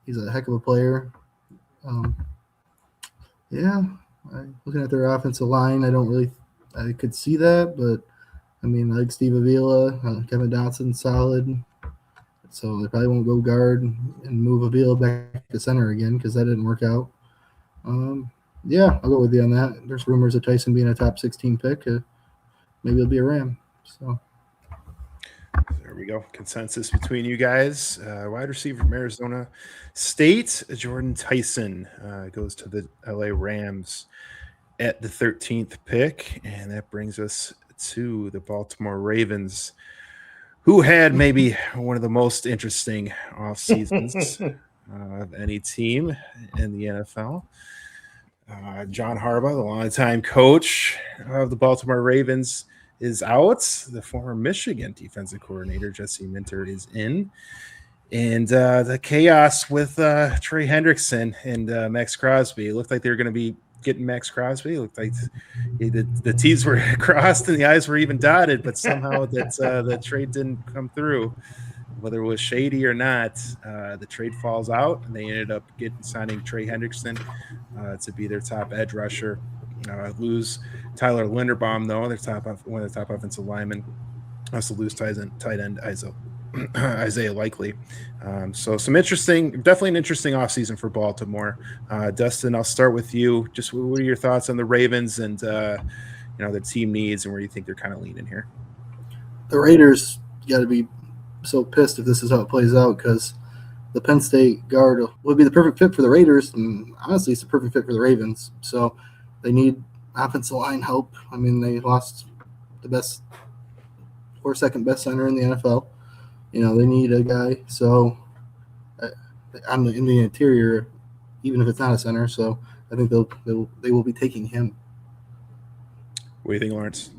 he's a heck of a player. Looking at their offensive line, I could see that, but I mean, I like Steve Avila, Kevin Dotson, solid. So they probably won't go guard and move Avila back to center again because that didn't work out. I'll go with you on that. There's rumors of Tyson being a top 16 pick. Maybe it'll be a Ram. So there we go. Consensus between you guys. Wide receiver from Arizona State, Jordan Tyson goes to the LA Rams at the 13th pick. And that brings us to the Baltimore Ravens, who had maybe one of the most interesting off seasons of any team in the NFL. John Harbaugh, the longtime coach of the Baltimore Ravens, is out. The former Michigan defensive coordinator, Jesse Minter, is in. And the chaos with Trey Hendrickson and Max Crosby. It looked like they were going to be getting Max Crosby. It looked like the T's were crossed and the I's were even dotted, but somehow that trade didn't come through. Whether it was shady or not, the trade falls out, and they ended up signing Trey Hendrickson to be their top edge rusher. Lose Tyler Linderbaum, though, one of the top offensive linemen. Also lose tight end Isaiah Likely. So definitely an interesting offseason for Baltimore. Dustin, I'll start with you. Just what are your thoughts on the Ravens and the team needs and where you think they're kind of leaning here? The Raiders got to be so pissed if this is how it plays out, because the Penn State guard would be the perfect fit for the Raiders, and honestly, it's the perfect fit for the Ravens. So they need offensive line help. I mean, they lost the best or second best center in the NFL. They need a guy. So in the interior, even if it's not a center. So I think they will be taking him. What do you think, Lawrence?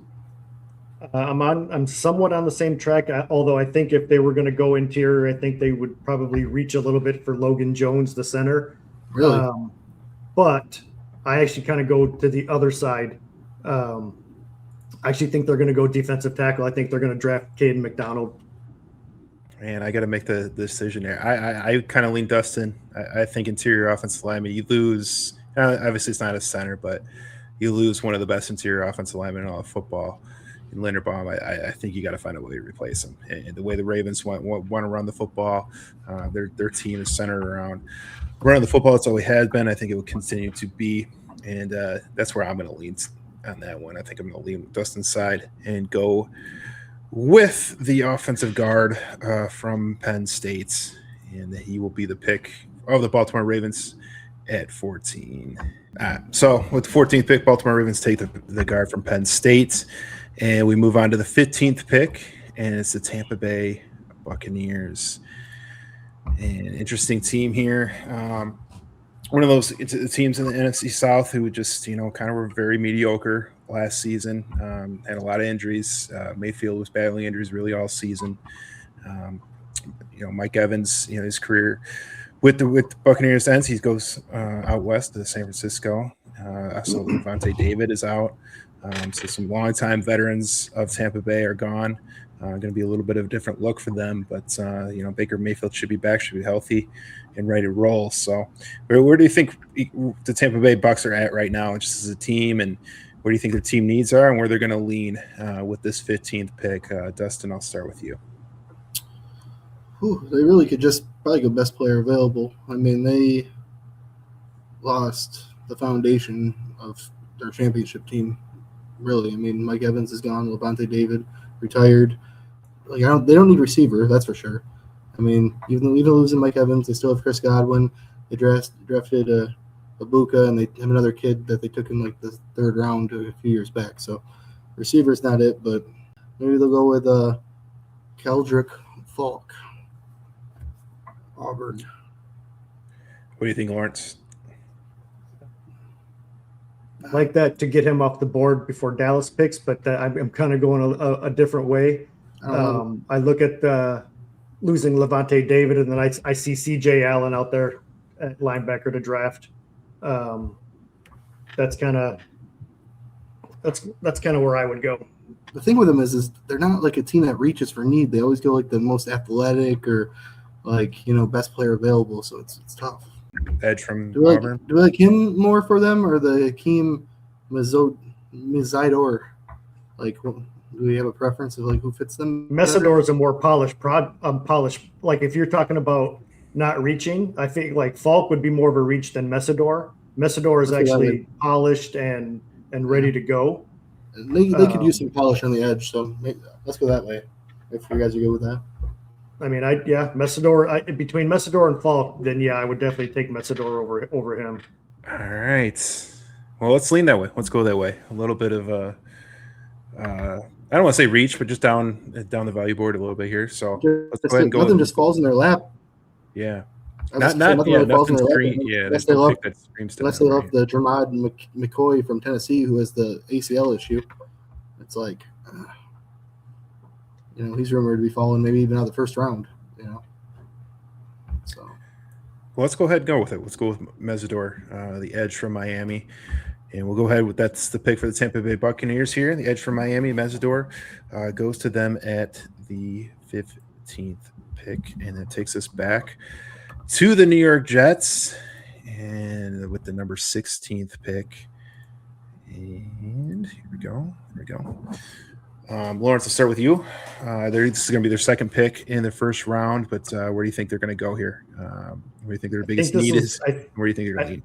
I'm somewhat on the same track, although I think if they were going to go interior, I think they would probably reach a little bit for Logan Jones, the center. Really? But I actually kind of go to the other side. I actually think they're going to go defensive tackle. I think they're going to draft Caden McDonald. Man, I got to make the decision here. I kind of lean Dustin. I think interior offensive lineman, you lose. Obviously, it's not a center, but you lose one of the best interior offensive linemen in all of football. In Linderbaum, I think you got to find a way to replace him. And the way the Ravens want to run the football, their team is centered around running the football. It's always has been. I think it will continue to be, and that's where I'm going to lean on that one. I think I'm going to lean Dustin's side and go with the offensive guard from Penn State, and he will be the pick of the Baltimore Ravens at 14. So with the 14th pick, Baltimore Ravens take the guard from Penn State. And we move on to the 15th pick, and it's the Tampa Bay Buccaneers. An interesting team here. One of those teams in the NFC South who just, kind of were very mediocre last season. Had a lot of injuries. Mayfield was battling injuries really all season. Mike Evans, his career with the Buccaneers ends. He goes out west to San Francisco. Also, Levante David is out. So some longtime veterans of Tampa Bay are gone. Going to be a little bit of a different look for them, but Baker Mayfield should be back, should be healthy and ready to roll. So where do you think the Tampa Bay Bucs are at right now, just as a team, and where do you think their team needs are and where they're going to lean with this 15th pick? Dustin, I'll start with you. They really could just probably go best player available. I mean, they lost the foundation of their championship team. Really, I mean, Mike Evans is gone. Levante David retired. They don't need receiver, that's for sure. I mean, even losing Mike Evans, they still have Chris Godwin. They drafted Ibuka, and they have another kid that they took in like the third round a few years back. So receiver's not it, but maybe they'll go with Keldrick Falk, Auburn. What do you think, Lawrence? Like that to get him off the board before Dallas picks, but I'm kind of going a different way. I look at losing Levante David, and then I see CJ Allen out there at linebacker to draft. That's kind of where I would go. The thing with them is they're not like a team that reaches for need. They always go like the most athletic or best player available. So it's tough. Edge from Auburn. Do we like him more for them, or the Hakeem Mizidor? Like, do we have a preference of like who fits them? Mesidor is a more polished. Like if you're talking about not reaching, I think like Falk would be more of a reach than Mesidor. Mesidor is actually polished and ready to go. They could use some polish on the edge, so let's go that way. If you guys are good with that. I mean, Mesidor. Between Mesidor and Falk, then I would definitely take Mesidor over him. All right. Well, let's lean that way. Let's go that way. A little bit of I don't want to say reach, but just down the value board a little bit here. So let's go ahead and go. Nothing just falls in their lap. Yeah. Nothing scream. Yeah. Unless they love the Jermod McCoy from Tennessee, who has the ACL issue. It's like. He's rumored to be falling maybe even out of the first round. let's go ahead and go with it. Let's go with Mesidor, the edge from Miami. And we'll go ahead with that's the pick for the Tampa Bay Buccaneers here. The edge from Miami, Mesidor, goes to them at the 15th pick. And that takes us back to the New York Jets. And with the number 16th pick. And here we go. Lawrence, I'll start with you. This is going to be their second pick in the first round, but where do you think they're going to go here? Where do you think their biggest need is? Where do you think they're going to lead?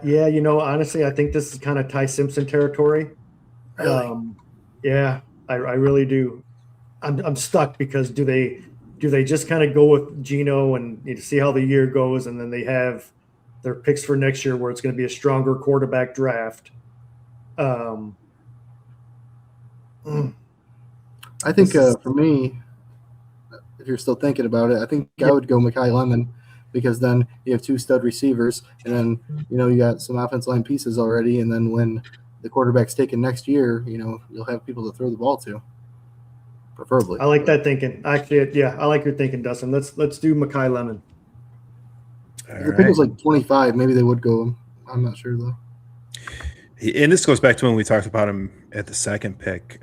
Yeah, honestly, I think this is kind of Ty Simpson territory. Really? Yeah, I really do. I'm stuck because do they just kind of go with Geno and see how the year goes, and then they have their picks for next year where it's going to be a stronger quarterback draft? I think for me, if you're still thinking about it, I think I would go Mekhi Lemon, because then you have 2 stud receivers, and then you got some offensive line pieces already, and then when the quarterback's taken next year, you'll have people to throw the ball to, preferably. I like that thinking. Actually, yeah, I like your thinking, Dustin. Let's do Mekhi Lemon. If the pick was like 25, maybe they would go. I'm not sure though. And this goes back to when we talked about him at the second pick.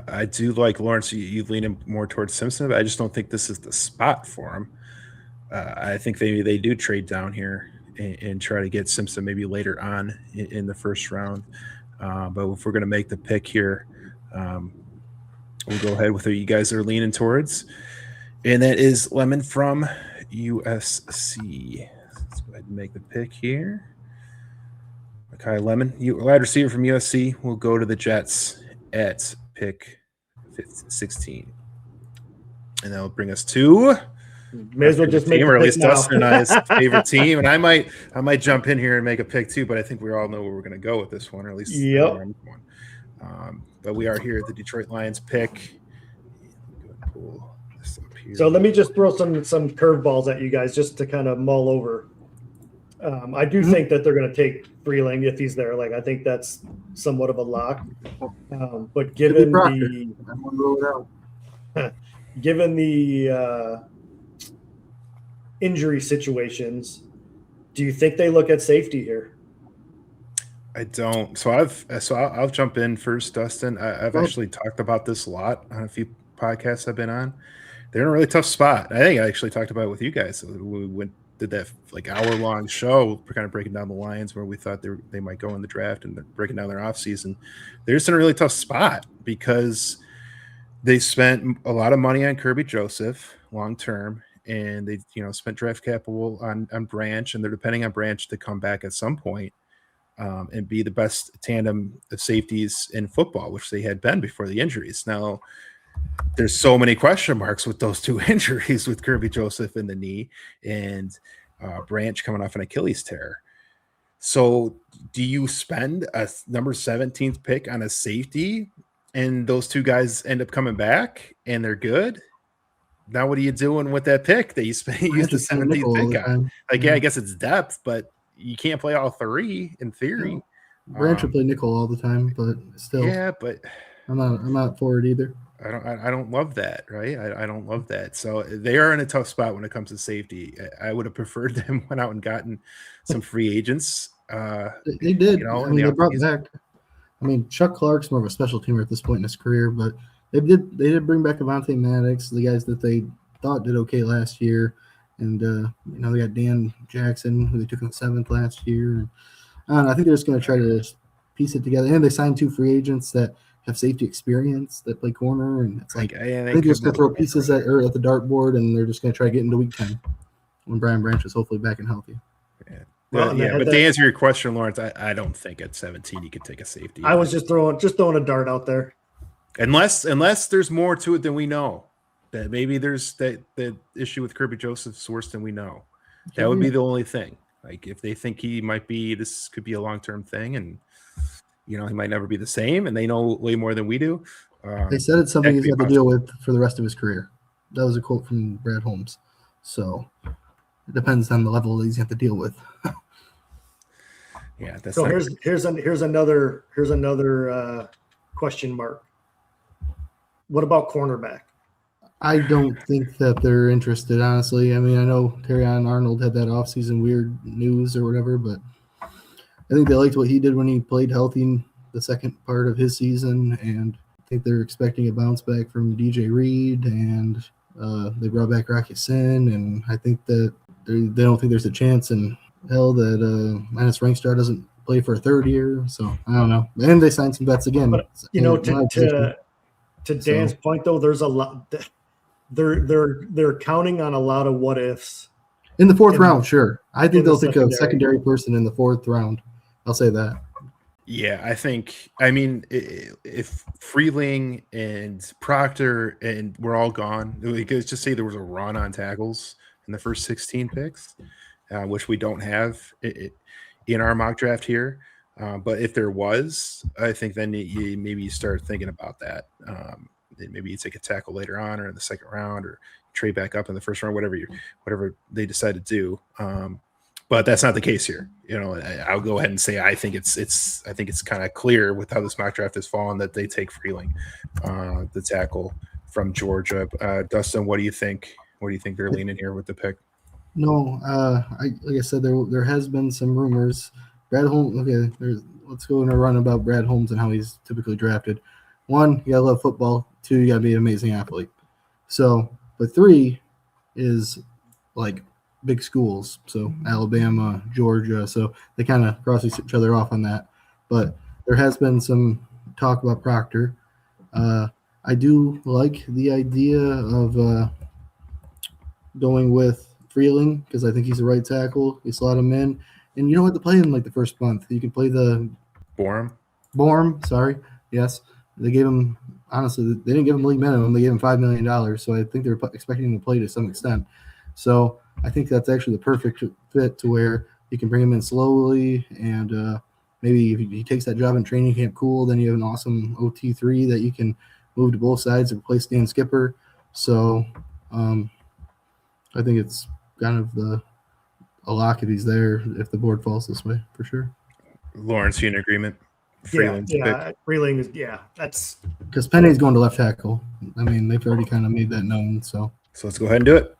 I do like Lawrence. You lean him more towards Simpson, but I just don't think this is the spot for him. I think they do trade down here and try to get Simpson maybe later on in the first round. But if we're going to make the pick here, we'll go ahead with who you guys are leaning towards. And that is Lemon from USC. Let's go ahead and make the pick here. Mekhi Lemon, wide receiver from USC, will go to the Jets at pick 16. And that'll bring us to may as well just make team, or at least now. Dustin and I's favorite team. And I might jump in here and make a pick too, but I think we all know where we're going to go with this one, or at least one. But we are here at the Detroit Lions pick. Pull this up here. So let me just throw some curveballs at you guys just to kind of mull over. I do think that they're going to take Freeling if he's there. Like, I think that's somewhat of a lock. But given the injury situations, do you think they look at safety here? I don't. So I'll jump in first, Dustin. I've actually talked about this a lot on a few podcasts I've been on. They're in a really tough spot. I think I actually talked about it with you guys. So we did that like hour-long show, kind of breaking down the Lions where we thought they might go in the draft, and they're breaking down their offseason. They're just in a really tough spot because they spent a lot of money on Kirby Joseph long-term, and they spent draft capital on Branch, and they're depending on Branch to come back at some point and be the best tandem of safeties in football, which they had been before the injuries. Now, there's so many question marks with those 2 injuries, with Kirby Joseph in the knee and Branch coming off an Achilles tear. So do you spend a number 17th pick on a safety and those 2 guys end up coming back and they're good? Now what are you doing with that pick that you used the 17th pick on? I guess it's depth, but you can't play all 3 in theory. Branch would play nickel all the time, but still. Yeah, but I'm not for it either. I don't love that, right? I don't love that. So they are in a tough spot when it comes to safety. I would have preferred them went out and gotten some free agents. They did. They brought back. Chuck Clark's more of a special teamer at this point in his career, but they did bring back Avonte Maddox, the guys that they thought did okay last year, and they got Dan Jackson, who they took in the 7th last year. And I think they're just going to try to piece it together. And they signed 2 free agents that have safety experience that play corner, and it's like they're just going to throw pieces at the dartboard, and they're just going to try to get into week 10 when Brian Branch is hopefully back and healthy. Yeah. But to answer your question, Lawrence, I don't think at 17 you could take a safety. I was just throwing a dart out there. Unless there's more to it than we know. That maybe there's the issue with Kirby Joseph's worse than we know. That would be the only thing. Like if they think this could be a long-term thing, and he might never be the same, and they know way more than we do. They said it's something he's got to deal with for the rest of his career. That was a quote from Brad Holmes. So it depends on the level that he's got to deal with. Yeah. So here's another question mark. What about cornerback? I don't think that they're interested, honestly. I mean, I know Terrion Arnold had that offseason weird news or whatever, but I think they liked what he did when he played healthy in the second part of his season, and I think they're expecting a bounce back from DJ Reed, and they brought back Rocky Sin, and I think that they don't think there's a chance in hell that Linus Rangstar doesn't play for a third year. So I don't know. And they signed some vets again. But to Dan's point though, there's a lot. They're counting on a lot of what ifs in the fourth round. Sure, I think they'll take a secondary person in the fourth round. I'll say that. Yeah, I mean, if Freeling and Proctor and we're all gone, let's just say there was a run on tackles in the first 16 picks, which we don't have in our mock draft here. But if there was, I think then maybe you start thinking about that. Maybe you take a tackle later on or in the second round or trade back up in the first round, whatever they decide to do. But that's not the case here. I'll go ahead and say I think it's kind of clear with how this mock draft has fallen that they take Freeling, the tackle from Georgia. Dustin, what do you think? What do you think they're leaning here with the pick? No, like I said, there has been some rumors. Brad Holmes. Okay, let's go in a run about Brad Holmes and how he's typically drafted. 1, you gotta love football. 2, you gotta be an amazing athlete. So, but 3 is like big schools. So Alabama, Georgia. So they kind of cross each other off on that. But there has been some talk about Proctor. I do like the idea of going with Freeling because I think he's the right tackle. You slot him in. And you don't have to play him like the first month. You can play the Borum, sorry. Yes. They gave him, honestly, they didn't give him league minimum. They gave him $5 million. So I think they're expecting him to play to some extent. So I think that's actually the perfect fit to where you can bring him in slowly. And maybe if he takes that job in training camp, cool, then you have an awesome OT3 that you can move to both sides and replace Dan Skipper. So I think it's kind of a lock if he's there, if the board falls this way, for sure. Lawrence, you in agreement? Freeling is that's because Penny's going to left tackle. I mean, they've already kind of made that known. So let's go ahead and do it.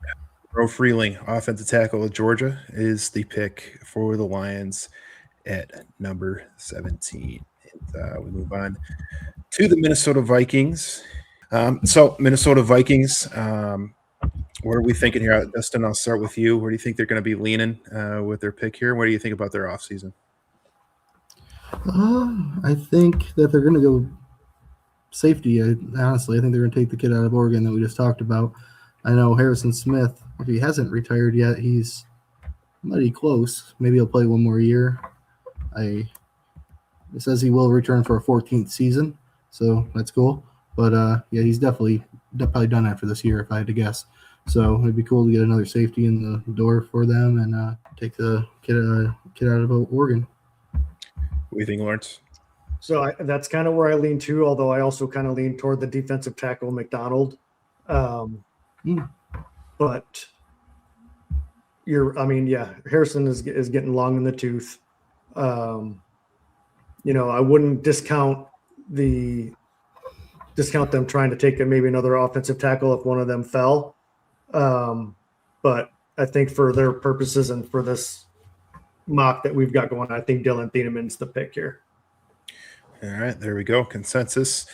Bro Freeling, offensive tackle of Georgia, is the pick for the Lions at number 17. And we move on to the Minnesota Vikings. Minnesota Vikings. What are we thinking here? Dustin, I'll start with you. Where do you think they're going to be leaning with their pick here? What do you think about their offseason? I think that they're going to go safety. Honestly, I think they're going to take the kid out of Oregon that we just talked about. I know Harrison Smith, if he hasn't retired yet, he's mighty close. Maybe he'll play one more year. It says he will return for a 14th season, so that's cool. But, he's probably done after this year, if I had to guess. So it'd be cool to get another safety in the door for them and take the kid out of Oregon. What do you think, Lawrence? So that's kind of where I lean to, although I also kind of lean toward the defensive tackle McDonald. But Harrison is getting long in the tooth. I wouldn't discount them trying to take maybe another offensive tackle if one of them fell. But I think for their purposes and for this mock that we've got going, I think Dylan Thieneman's the pick here. All right, there we go. Consensus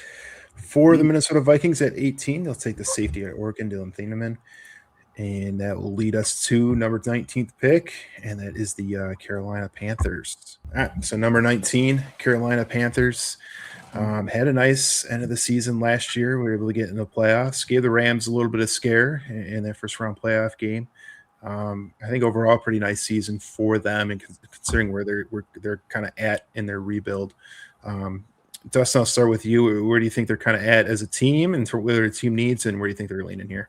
for the Minnesota Vikings at 18. They'll take the safety at Oregon, Dylan Thieneman. And that will lead us to number 19th pick, and that is the Carolina Panthers. All right, so number 19, Carolina Panthers. Had a nice end of the season last year. We were able to get into the playoffs. Gave the Rams a little bit of scare in that first round playoff game. I think overall pretty nice season for them, and considering where they're kind of at in their rebuild. Dustin, I'll start with you. Where do you think they're kind of at as a team, and where their team needs, and where do you think they're leaning here?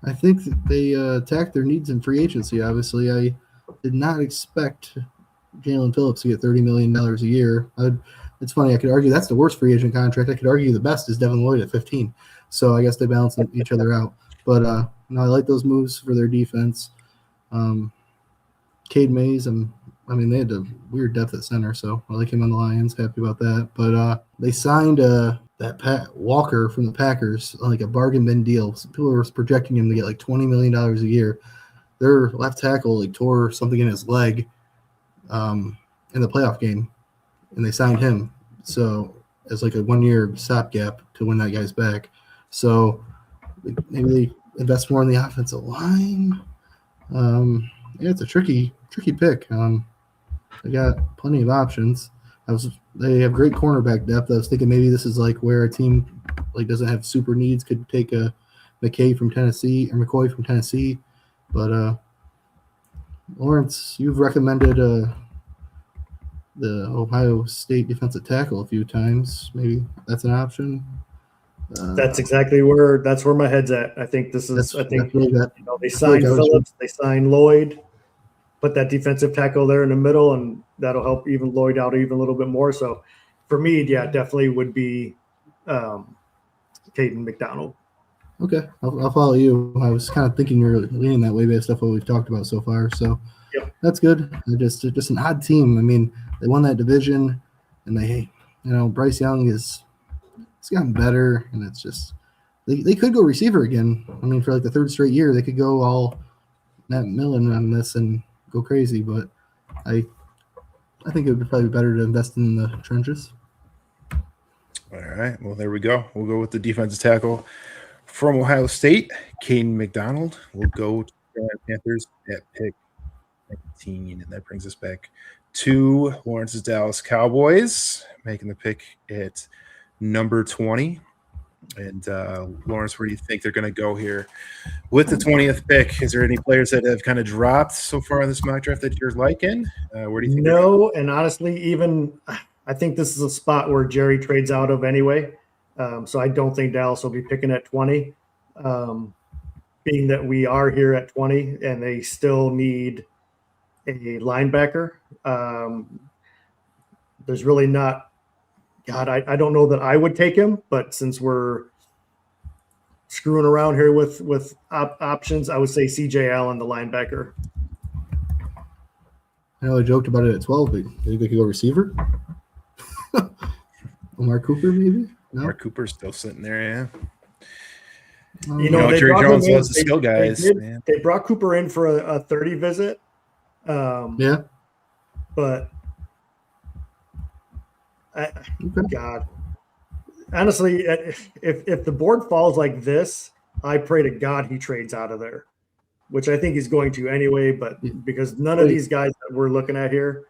I think that they attacked their needs in free agency. Obviously, I did not expect Jalen Phillips to get $30 million a year. It's funny. I could argue that's the worst free agent contract. I could argue the best is Devin Lloyd at 15. So I guess they balance each other out. But I like those moves for their defense. Cade Mays, they had a weird depth at center, so I like him on the Lions. Happy about that. But they signed that Walker from the Packers, like a bargain bin deal. Some people were projecting him to get like $20 million a year. Their left tackle like tore something in his leg in the playoff game, and they signed him. So as like a 1 year stopgap to win that guy's back. So maybe they invest more in the offensive line. Yeah, it's a tricky pick. They got plenty of options. They have great cornerback depth. I was thinking maybe this is like where a team like doesn't have super needs could take a McKay from Tennessee or McCoy from Tennessee. But Lawrence, you've recommended the Ohio State defensive tackle a few times. Maybe that's an option. That's where my head's at. I think this is. I think they signed Phillips, they signed Lloyd, put that defensive tackle there in the middle, and that'll help even Lloyd out even a little bit more. So, for me, yeah, definitely would be Caden McDonald. Okay, I'll follow you. I was kind of thinking you're leaning that way based off what we've talked about so far. So, yep. That's good. They're just an odd team. I mean, they won that division, and Bryce Young it's gotten better, and it's just they could go receiver again. I mean, for like the third straight year, they could go all Matt Millen on this and go crazy. But I think it would probably be better to invest in the trenches. All right. Well, there we go. We'll go with the defensive tackle from Ohio State, Caden McDonald. We'll go to the Panthers at pick 19, and that brings us back to Lawrence's Dallas Cowboys, making the pick at number 20. And Lawrence, where do you think they're going to go here with the 20th pick? Is there any players that have kind of dropped so far in this mock draft that you're liking? Where do you think? No, and honestly, even I think this is a spot where Jerry trades out of anyway. So I don't think Dallas will be picking at 20, being that we are here at 20 and they still need a linebacker. There's really not. God, I don't know that I would take him, but since we're screwing around here with options, I would say C.J. Allen, the linebacker. I know I joked about it at 12, but maybe they could go receiver. Omar Cooper, maybe? No? Omar Cooper's still sitting there, yeah. Jerry Jones was the skill guys. They brought Cooper in for a 30 visit. Yeah. But God, honestly, if the board falls like this, I pray to God he trades out of there, which I think he's going to anyway. But because none of these guys that we're looking at here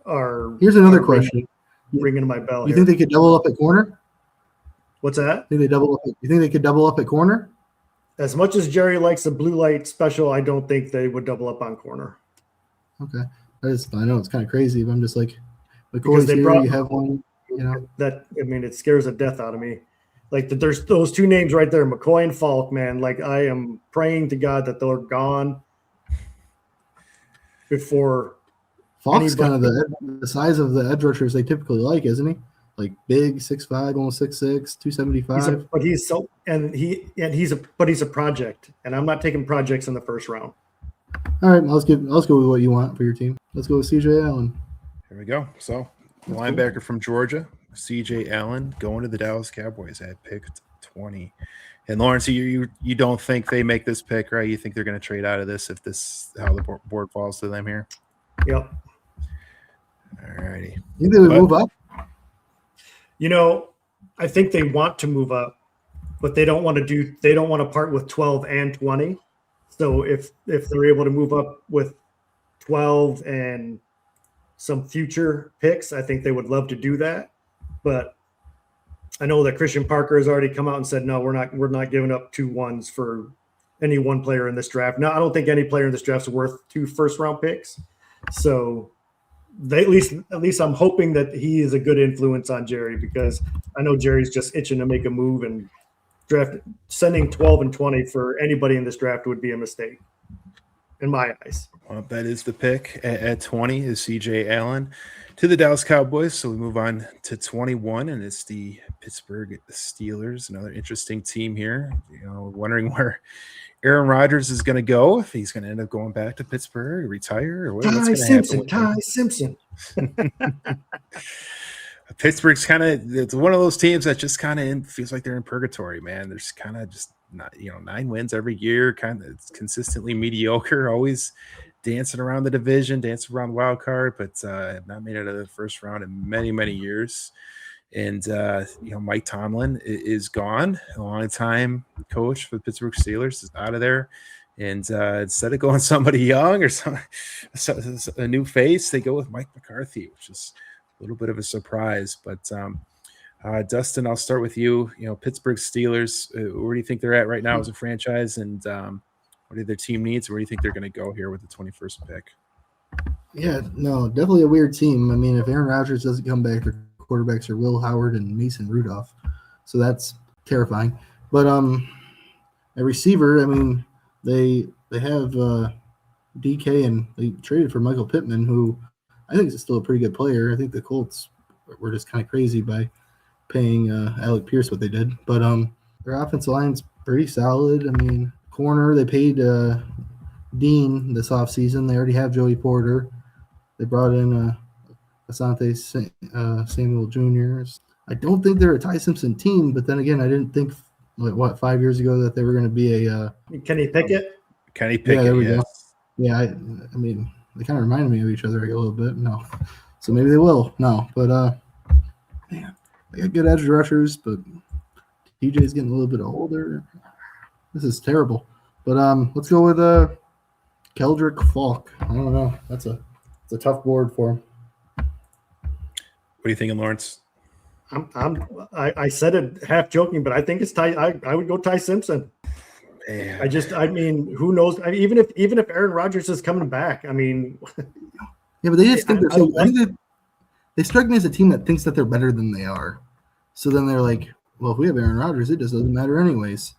are. Here's another question. Ringing my bell. You think they could double up at corner? What's that? You think they could double up at corner? As much as Jerry likes the blue light special, I don't think they would double up on corner. Okay, I know it's kind of crazy, but I'm just like. Because you have one, that it scares the death out of me. Like there's those two names right there, McCoy and Falk, man. Like I am praying to God that they're gone before. Falk's kind of the size of the edge rushers they typically like, isn't he? Like big, 6'5", almost 6'6", 275. But he's a project, and I'm not taking projects in the first round. All right, let's go with what you want for your team. Let's go with C.J. Allen. Here we go. So, the linebacker from Georgia, C.J. Allen, going to the Dallas Cowboys at pick 20. And Lawrence, you don't think they make this pick, right? You think they're going to trade out of this if this how the board falls to them here? Yep. All righty. You think they would move up? I think they want to move up, but they don't want to part with 12 and 20. So if they're able to move up with 12 and some future picks, I think they would love to do that. But I know that Christian Parker has already come out and said, no, we're not giving up 2 1s for any one player in this draft. No, I don't think any player in this draft is worth 2 first-round picks. So at least I'm hoping that he is a good influence on Jerry, because I know Jerry's just itching to make a move, and sending 12 and 20 for anybody in this draft would be a mistake in my eyes. Well, that is the pick at 20 is C.J. Allen to the Dallas Cowboys. So we move on to 21, and it's the Pittsburgh Steelers, another interesting team here. Wondering where Aaron Rodgers is going to go, if he's going to end up going back to Pittsburgh, retire, or what's going to happen. Ty Simpson. Pittsburgh's it's one of those teams that just kind of feels like they're in purgatory, man. There's kind of just not, 9 wins every year, kind of consistently mediocre, always dancing around the division, dancing around the wild card, but have not made it out of the first round in many, many years. And Mike Tomlin is gone. A long time coach for the Pittsburgh Steelers is out of there. And instead of going somebody young or a new face, they go with Mike McCarthy, which is a little bit of a surprise. But Dustin, I'll start with you. Pittsburgh Steelers, where do you think they're at right now as a franchise? And what do their team needs? Where do you think they're going to go here with the 21st pick? Yeah, no, definitely a weird team. I mean, if Aaron Rodgers doesn't come back, their quarterbacks are Will Howard and Mason Rudolph. So that's terrifying. But a receiver, I mean, they have DK, and they traded for Michael Pittman, who I think is still a pretty good player. I think the Colts were just kind of crazy by paying Alec Pierce what they did. But their offensive line's pretty solid. I mean, corner, they paid Dean this offseason. They already have Joey Porter. They brought in Asante Samuel Jr. I don't think they're a Ty Simpson team, but then again, I didn't think, 5 years ago that they were going to be a Kenny Pickett? Kenny Pickett, yeah, there we yes. go. Yeah, I mean, they kind of reminded me of each other a little bit. No. So maybe they will. No. But, man, they got good edge rushers, but TJ's getting a little bit older. This is terrible. But let's go with Keldrick Falk. I don't know. It's a tough board for him. What are you thinking, Lawrence? I said it half joking, but I think it's Ty. I would go Ty Simpson. Man. I mean, who knows? I mean, even if Aaron Rodgers is coming back, I mean, yeah, but they just think they strike me as a team that thinks that they're better than they are. So then they're like, well, if we have Aaron Rodgers, it just doesn't matter anyways.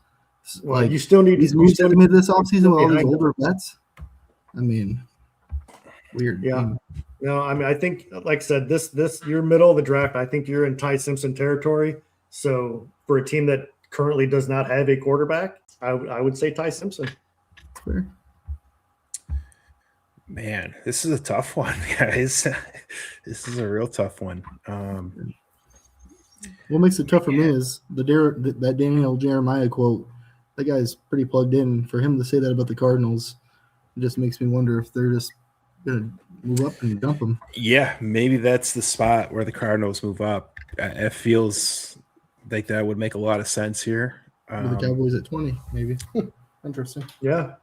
Well, you still need these moves that they made this offseason with all these older vets. I mean, weird. Yeah. No, I mean, I think, like I said, this you're middle of the draft. I think you're in Ty Simpson territory. So for a team that currently does not have a quarterback, I would say Ty Simpson. Fair. Man, this is a tough one, guys. This is a real tough one. What makes it tough for me is that Daniel Jeremiah quote. That guy's pretty plugged in. For him to say that about the Cardinals, it just makes me wonder if they're just going to move up and dump them. Yeah, maybe that's the spot where the Cardinals move up. It feels like that would make a lot of sense here. With the Cowboys at 20, maybe. Interesting. Yeah.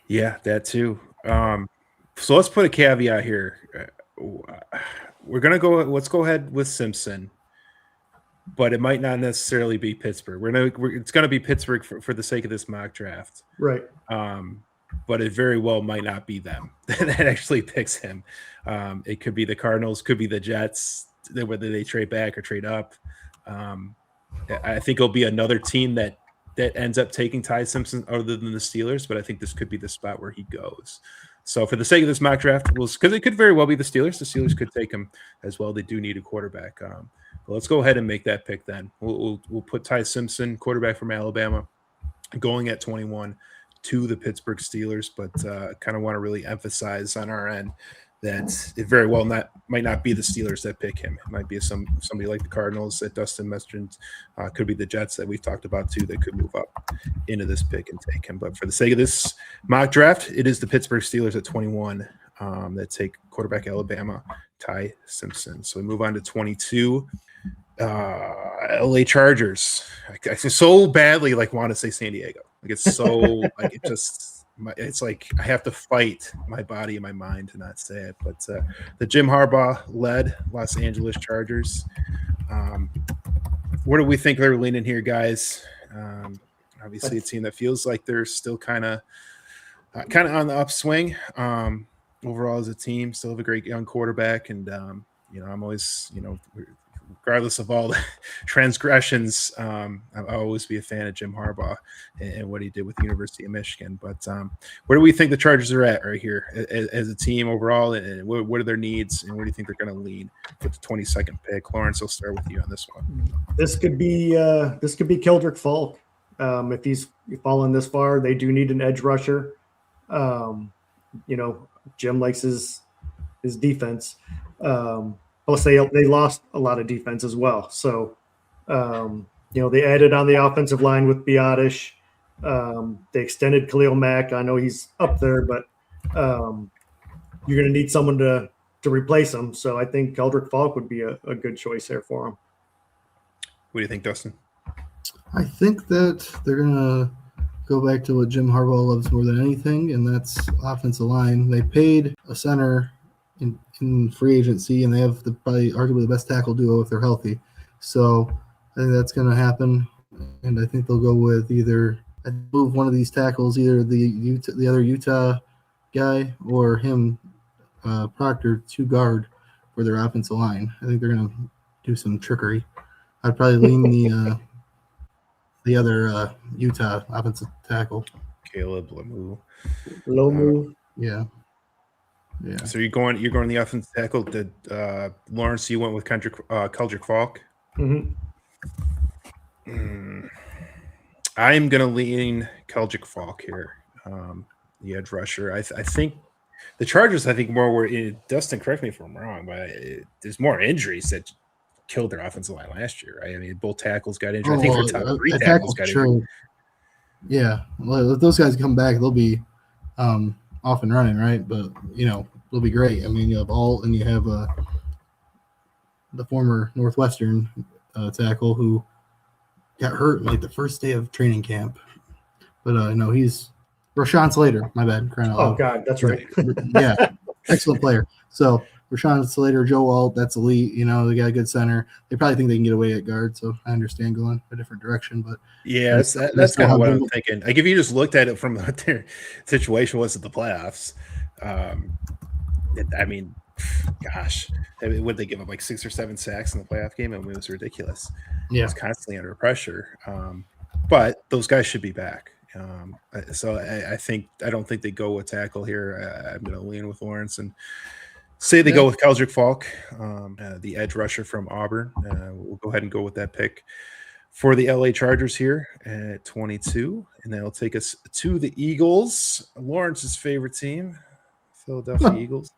Yeah, that too. So let's put a caveat here. We're gonna go. Let's go ahead with Simpson, but it might not necessarily be Pittsburgh. It's gonna be Pittsburgh for the sake of this mock draft, right? But it very well might not be them that actually picks him. It could be the Cardinals, could be the Jets, whether they trade back or trade up. I think it'll be another team that ends up taking Ty Simpson other than the Steelers, but I think this could be the spot where he goes. So for the sake of this mock draft, because it could very well be the Steelers could take him as well. They do need a quarterback. But let's go ahead and make that pick then. We'll put Ty Simpson, quarterback from Alabama, going at 21 to the Pittsburgh Steelers, but kind of want to really emphasize on our end that it very well might not be the Steelers that pick him. It might be somebody like the Cardinals that Dustin mentioned. Could be the Jets that we've talked about too that could move up into this pick and take him. But for the sake of this mock draft, it is the Pittsburgh Steelers at 21 that take quarterback Alabama, Ty Simpson. So we move on to 22. LA Chargers. I so badly want to say San Diego. It's so it's like I have to fight my body and my mind to not say it. But the Jim Harbaugh led Los Angeles Chargers. Where do we think they're leaning here, guys? Obviously, a team that feels like they're still kind of on the upswing. Overall, as a team, still have a great young quarterback, and I'm always regardless of all the transgressions, I'll always be a fan of Jim Harbaugh and what he did with the University of Michigan. But where do we think the Chargers are at right here as a team overall, and what are their needs, and where do you think they're going to lean with the 22nd pick? Lawrence, I'll start with you on this one. This could be Keldrick Falk. If he's fallen this far, they do need an edge rusher. Jim likes his defense. Plus, they lost a lot of defense as well. So, they added on the offensive line with Biotish. They extended Khalil Mack. I know he's up there, but you're going to need someone to replace him. So I think Keldrick Falk would be a good choice there for him. What do you think, Dustin? I think that they're going to go back to what Jim Harbaugh loves more than anything, and that's offensive line. They paid a center in free agency, and they have probably arguably the best tackle duo if they're healthy. So I think that's going to happen, and I think they'll go with either move one of these tackles, either the other Utah guy or him, Proctor, to guard for their offensive line. I think they're going to do some trickery. I'd probably lean the other Utah offensive tackle, Caleb Lomu. Yeah. So you're going the offensive tackle. Did Lawrence? You went with Keldrick Falk. Mm-hmm. I'm going to lean Keldrick Falk here, the edge rusher. I think the Chargers, more were in – Dustin, correct me if I'm wrong, but there's more injuries that killed their offensive line last year, right? I mean, both tackles got injured. I think their top three tackles got injured. Yeah. Well, if those guys come back, they'll be off and running, right? But, they'll be great. I mean, you have and you have the former Northwestern tackle who got hurt like the first day of training camp. But no, he's Rashawn Slater. My bad. Oh, God, that's right. Yeah, excellent player. So Rashawn Slater, Joe Alt, that's elite. They got a good center. They probably think they can get away at guard, so I understand going a different direction. But yeah, that's kind of what I'm thinking. Like if you just looked at it from what their situation was at the playoffs, I mean, gosh, would they give up like 6 or 7 sacks in the playoff game? I mean, it was ridiculous. Yeah, it was constantly under pressure. But those guys should be back. So I don't think they go with tackle here. I'm going to lean with Lawrence and say they go with Keldrick Falk, the edge rusher from Auburn. We'll go ahead and go with that pick for the LA Chargers here at 22, and that'll take us to the Eagles, Lawrence's favorite team, Philadelphia Eagles.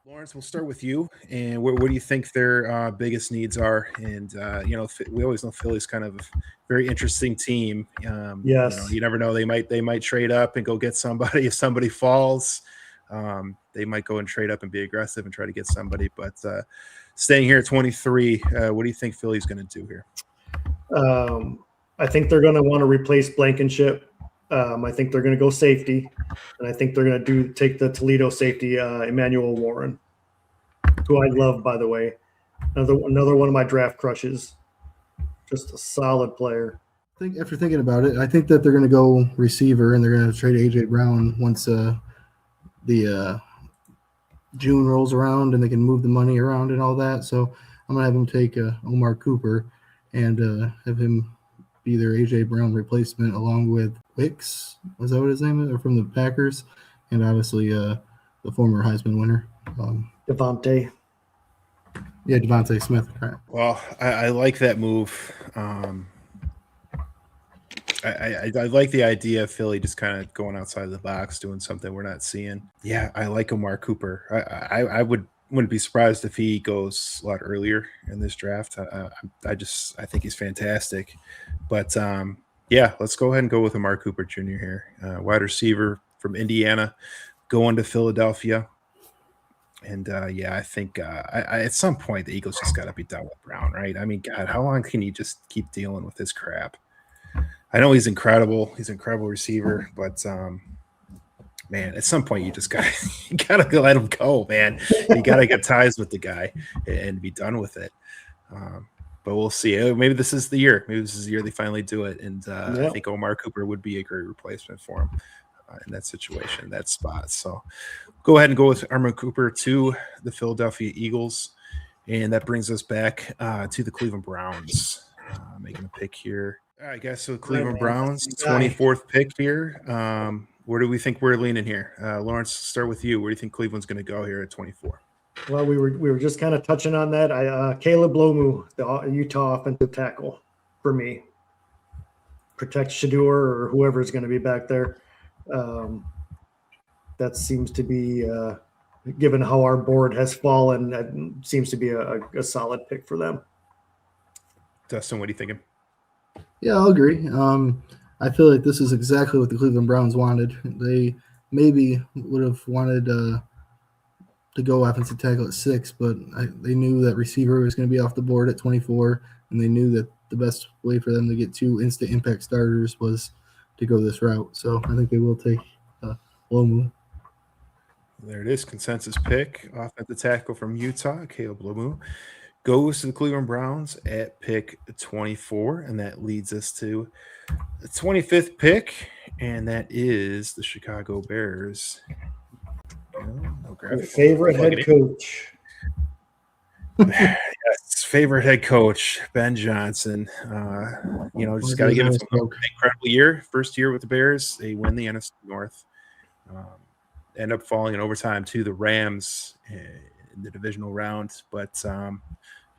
Lawrence, we'll start with you. And what do you think their biggest needs are? And, we always know Philly's kind of a very interesting team. Yes. You never know. They might trade up and go get somebody. If somebody falls, they might go and trade up and be aggressive and try to get somebody. But staying here at 23, what do you think Philly's going to do here? I think they're going to want to replace Blankenship. I think they're going to go safety, and I think they're going to take the Toledo safety, Emmanuel Warren, who I love, by the way. Another one of my draft crushes. Just a solid player. I think after thinking about it, I think that they're going to go receiver, and they're going to trade A.J. Brown once the June rolls around, and they can move the money around and all that. So I'm going to have them take Omar Cooper and have him be their A.J. Brown replacement along with Wicks. Was that what his name is? Or from the Packers. And obviously the former Heisman winner. Devontae. Yeah, Devontae Smith. Right. Well, I like that move. I like the idea of Philly just kind of going outside of the box, doing something we're not seeing. Yeah, I like Omar Cooper. I wouldn't be surprised if he goes a lot earlier in this draft. I think he's fantastic. But let's go ahead and go with Omar Cooper Jr. here, wide receiver from Indiana, going to Philadelphia. And I think at some point the Eagles just got to be done with Brown, right? I mean, God, how long can you just keep dealing with this crap? I know he's incredible. He's an incredible receiver, but man, at some point you just gotta let him go, man. You gotta get ties with the guy and be done with it. But we'll see. Maybe this is the year. Maybe this is the year they finally do it. And I think Omar Cooper would be a great replacement for him in that situation, that spot. So go ahead and go with Omar Cooper to the Philadelphia Eagles, and that brings us back to the Cleveland Browns. Making a pick here. All right, guys. So Cleveland Browns, 24th pick here. Where do we think we're leaning here? Lawrence, start with you. Where do you think Cleveland's going to go here at 24? Well, we were just kind of touching on that. Caleb Lomu, the Utah offensive tackle, for me. Protect Shador or whoever is going to be back there. That seems to be given how our board has fallen, that seems to be a solid pick for them. Dustin, what are you thinking? Yeah, I'll agree. I feel like this is exactly what the Cleveland Browns wanted. They maybe would have wanted to go offensive tackle at 6, but they knew that receiver was going to be off the board at 24, and they knew that the best way for them to get 2 instant impact starters was to go this route. So I think they will take Lomu. There it is, consensus pick. Offensive tackle from Utah, Caleb Lomu, goes to the Cleveland Browns at pick 24, and that leads us to the 25th pick, and that is the Chicago Bears. No graphic. Favorite head coach. Yes, favorite head coach, Ben Johnson. Just got to give it to him. An incredible year. First year with the Bears. They win the NFC North. End up falling in overtime to the Rams in the divisional round. But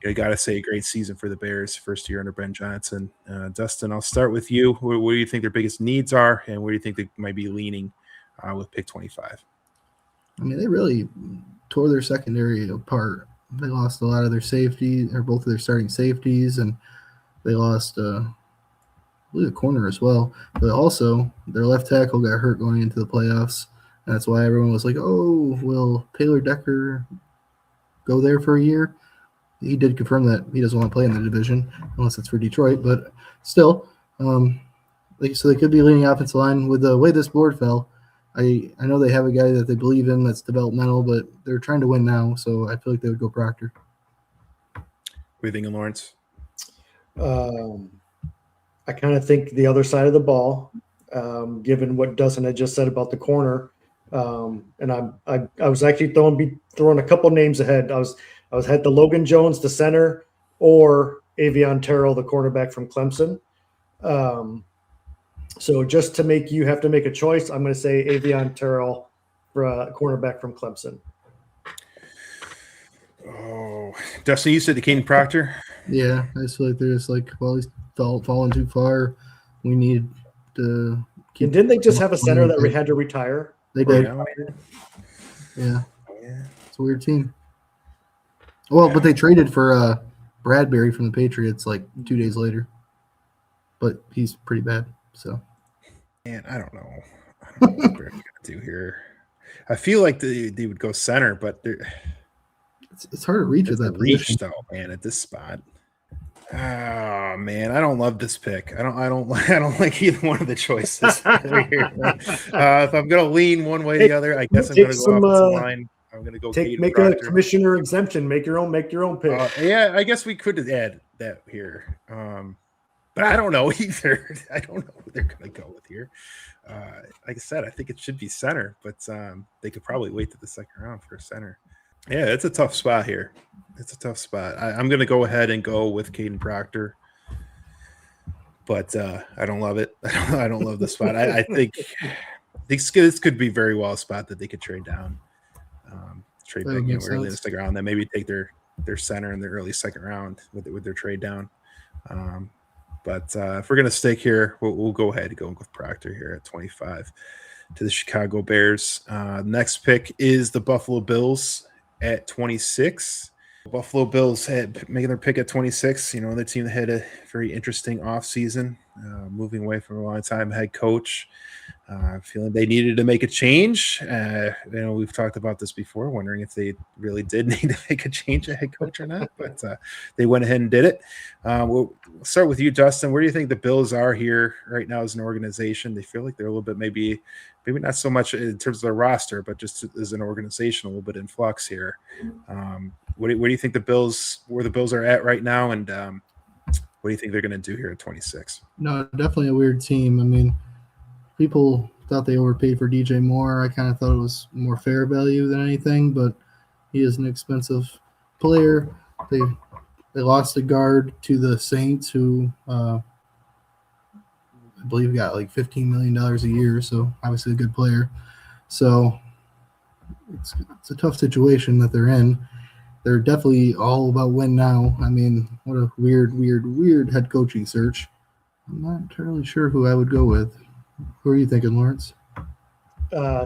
you got to say a great season for the Bears, first year under Ben Johnson. Dustin, I'll start with you. What do you think their biggest needs are, and where do you think they might be leaning with pick 25? I mean, they really tore their secondary apart. They lost a lot of their safety, or both of their starting safeties, and they lost I believe a corner as well. But also, their left tackle got hurt going into the playoffs. And that's why everyone was like, oh, will Taylor Decker go there for a year? He did confirm that he doesn't want to play in the division unless it's for Detroit. But still, so they could be leaning offensive line. With the way this board fell, I know they have a guy that they believe in that's developmental, but they're trying to win now, so I feel like they would go Proctor. What are you thinking, Lawrence? I kind of think the other side of the ball, given what Dustin had just said about the corner. And I was actually throwing a couple names ahead. I was had the Logan Jones, the center, or Avion Terrell, the cornerback from Clemson. So just to you have to make a choice. I'm going to say Avion Terrell, for a cornerback from Clemson. Oh, Dustin, you said the Caden Proctor. Yeah, I just feel like they're just like, well, he's fallen too far. We need to keep. And didn't they just have a center that we had to retire? They did. Yeah. It's a weird team. Well, but they traded for Bradbury from the Patriots like 2 days later. But he's pretty bad. So. Man, I don't know what they're going to do here. I feel like they would go center, but it's hard to reach at that position. Though, man, at this spot. Oh man, I don't love this pick. I don't like either one of the choices here. If I'm gonna lean one way or the other, I guess I'm gonna go offensive line. I'm gonna go make a commissioner exemption. Make your own pick. Yeah, I guess we could add that here. But I don't know either. I don't know who they're gonna go with here. Like I said, I think it should be center, but they could probably wait to the second round for a center. Yeah, it's a tough spot here. It's a tough spot. I'm going to go ahead and go with Caden Proctor, but I don't love it. I don't love the spot. I think this could be very well a spot that they could trade down, trade back in early in the second round. Then maybe take their center in the early second round with their trade down. But if we're going to stick here, we'll go ahead and go with Proctor here at 25 to the Chicago Bears. Next pick is the Buffalo Bills at 26. Buffalo Bills making their pick at 26. You know, the team that had a very interesting offseason, moving away from a long-time head coach, feeling they needed to make a change. We've talked about this before, wondering if they really did need to make a change at head coach or not, but they went ahead and did it. We'll start with you, Dustin. Where do you think the Bills are here right now as an organization? They feel like they're a little bit maybe not so much in terms of their roster, but just as an organization, a little bit in flux here. What do you think where the Bills are at right now, and what do you think they're going to do here at 26? No, definitely a weird team. I mean, people thought they overpaid for DJ Moore. I kind of thought it was more fair value than anything, but he is an expensive player. They lost a guard to the Saints, who I believe got like $15 million a year, so obviously a good player. So it's a tough situation that they're in. They're definitely all about win now. I mean, what a weird head coaching search. I'm not entirely sure who I would go with. Who are you thinking, Lawrence?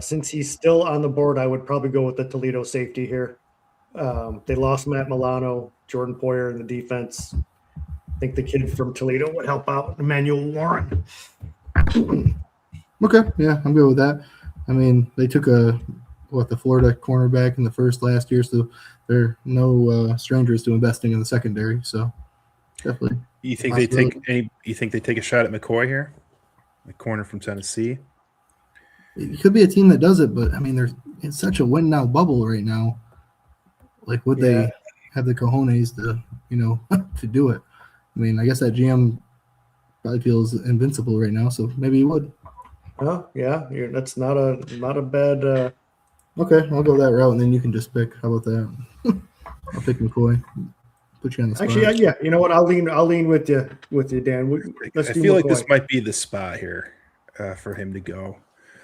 Since he's still on the board, I would probably go with the Toledo safety here. They lost Matt Milano, Jordan Poyer in the defense. I think the kid from Toledo would help out, Emmanuel Warren. Okay, yeah, I'm good with that. I mean, they took the Florida cornerback in the first last year, so they're no strangers to investing in the secondary. So definitely. You think they take a shot at McCoy here, the corner from Tennessee? It could be a team that does it, but I mean, they're in such a win now bubble right now. Like, would they have the cojones to, to do it? I mean, I guess that GM probably feels invincible right now, so maybe he would. Oh, yeah, that's not a bad. Okay, I'll go that route, and then you can just pick. How about that? I'll pick McCoy. Put you on the spot. Actually, yeah. You know what? I'll lean with you, Dan. I feel like this might be the spot here for him to go.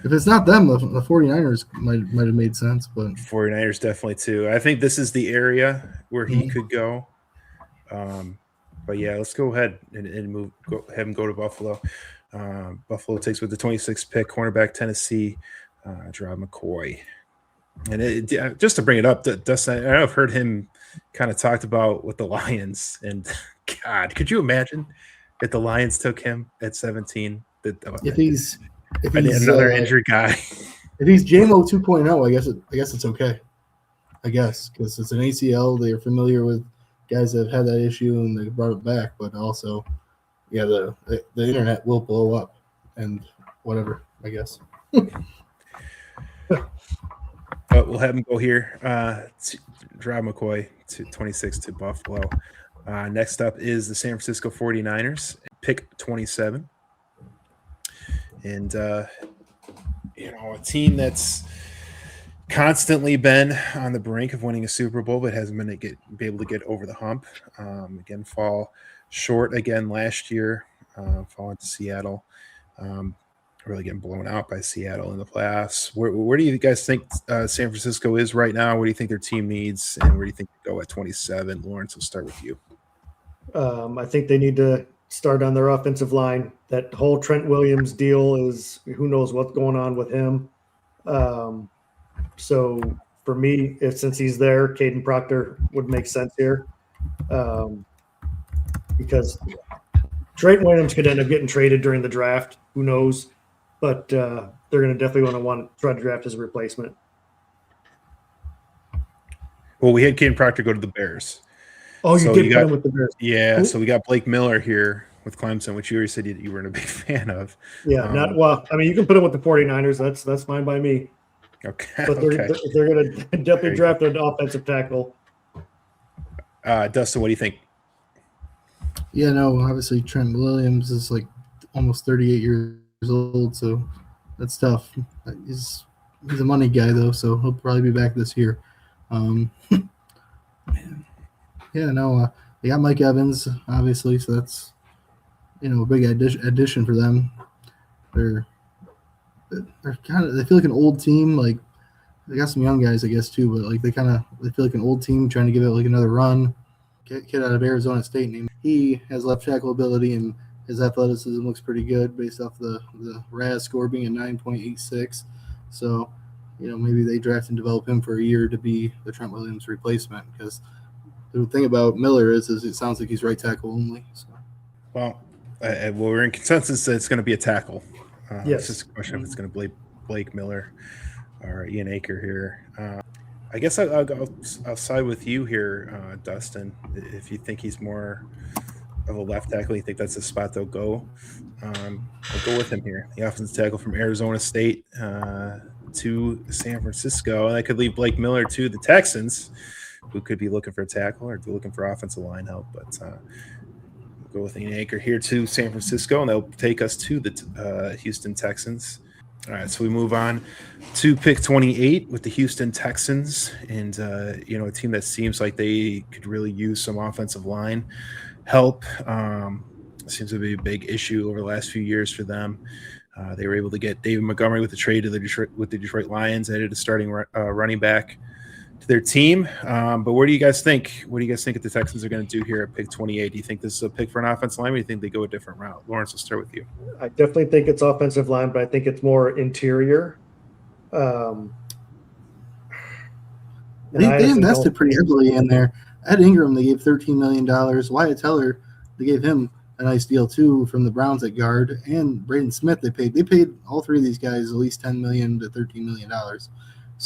If it's not them, the 49ers might have made sense, but 49ers definitely too. I think this is the area where he could go. But yeah, let's go ahead and have him go to Buffalo. Buffalo takes with the 26th pick, cornerback Tennessee, Gerard McCoy. And just to bring it up, Dustin, I've heard him kind of talked about with the Lions. And God, could you imagine if the Lions took him at 17? If he's another injured guy. If he's JMO 2.0, I guess it's okay. I guess because it's an ACL. They are familiar with guys that have had that issue and they brought it back. But also, yeah, the internet will blow up and whatever. I guess. But we'll have him go here. Gerard McCoy to 26 to Buffalo. Next up is the San Francisco 49ers, pick 27. And, a team that's constantly been on the brink of winning a Super Bowl, but hasn't been able to get over the hump. Again, fall short again last year, falling to Seattle. Really getting blown out by Seattle in the playoffs. Where do you guys think San Francisco is right now? What do you think their team needs? And where do you think they go at 27? Lawrence, we'll start with you. I think they need to start on their offensive line. That whole Trent Williams deal is who knows what's going on with him. So for me, since he's there, Caden Proctor would make sense here. Because Trent Williams could end up getting traded during the draft. Who knows? But they're going to definitely want to try to draft as a replacement. Well, we had Caden Proctor go to the Bears. Oh, you did put him with the Bears. Yeah, cool. So we got Blake Miller here with Clemson, which you already said you weren't a big fan of. Yeah, I mean, you can put him with the 49ers. That's fine by me. Okay. But they're going to definitely draft an offensive tackle. Dustin, what do you think? Yeah, no, obviously Trent Williams is like almost 38 years old, so that's tough. He's a money guy though, so he'll probably be back this year. Yeah, no, they got Mike Evans obviously, so that's a big addition for them. They're they feel like an old team. Like they got some young guys, I guess too, but like they feel like an old team trying to give it like another run. Kid out of Arizona State he has left tackle ability and his athleticism looks pretty good based off the RAS score being a 9.86. So, maybe they draft and develop him for a year to be the Trent Williams replacement. Because the thing about Miller is it sounds like he's right tackle only. So. Well, we're in consensus that it's going to be a tackle. Yes. It's just a question if it's going to be Blake Miller or Ian Aker here. I guess I'll side with you here, Dustin. If you think he's more of a left tackle, you think that's the spot they'll go. I'll go with him here. The offensive tackle from Arizona State to San Francisco. And that could leave Blake Miller to the Texans, who could be looking for a tackle or looking for offensive line help. But we'll go with Ian Aker here to San Francisco, and they'll take us to the Houston Texans. All right, so we move on to pick 28 with the Houston Texans, and a team that seems like they could really use some offensive line help. Seems to be a big issue over the last few years for them. They were able to get David Montgomery with the trade to the Detroit Lions, added a starting running back to their team. But what do you guys think? What do you guys think that the Texans are going to do here at pick 28? Do you think this is a pick for an offensive line, or do you think they go a different route? Lawrence, we'll start with you. I definitely think it's offensive line, but I think it's more interior. And I They honestly invested don't. pretty heavily in there. Ed Ingram, they gave $13 million. Wyatt Teller, they gave him a nice deal too from the Browns at guard, and Braden Smith. They paid all three of these guys at least $10 million to $13 million. Who's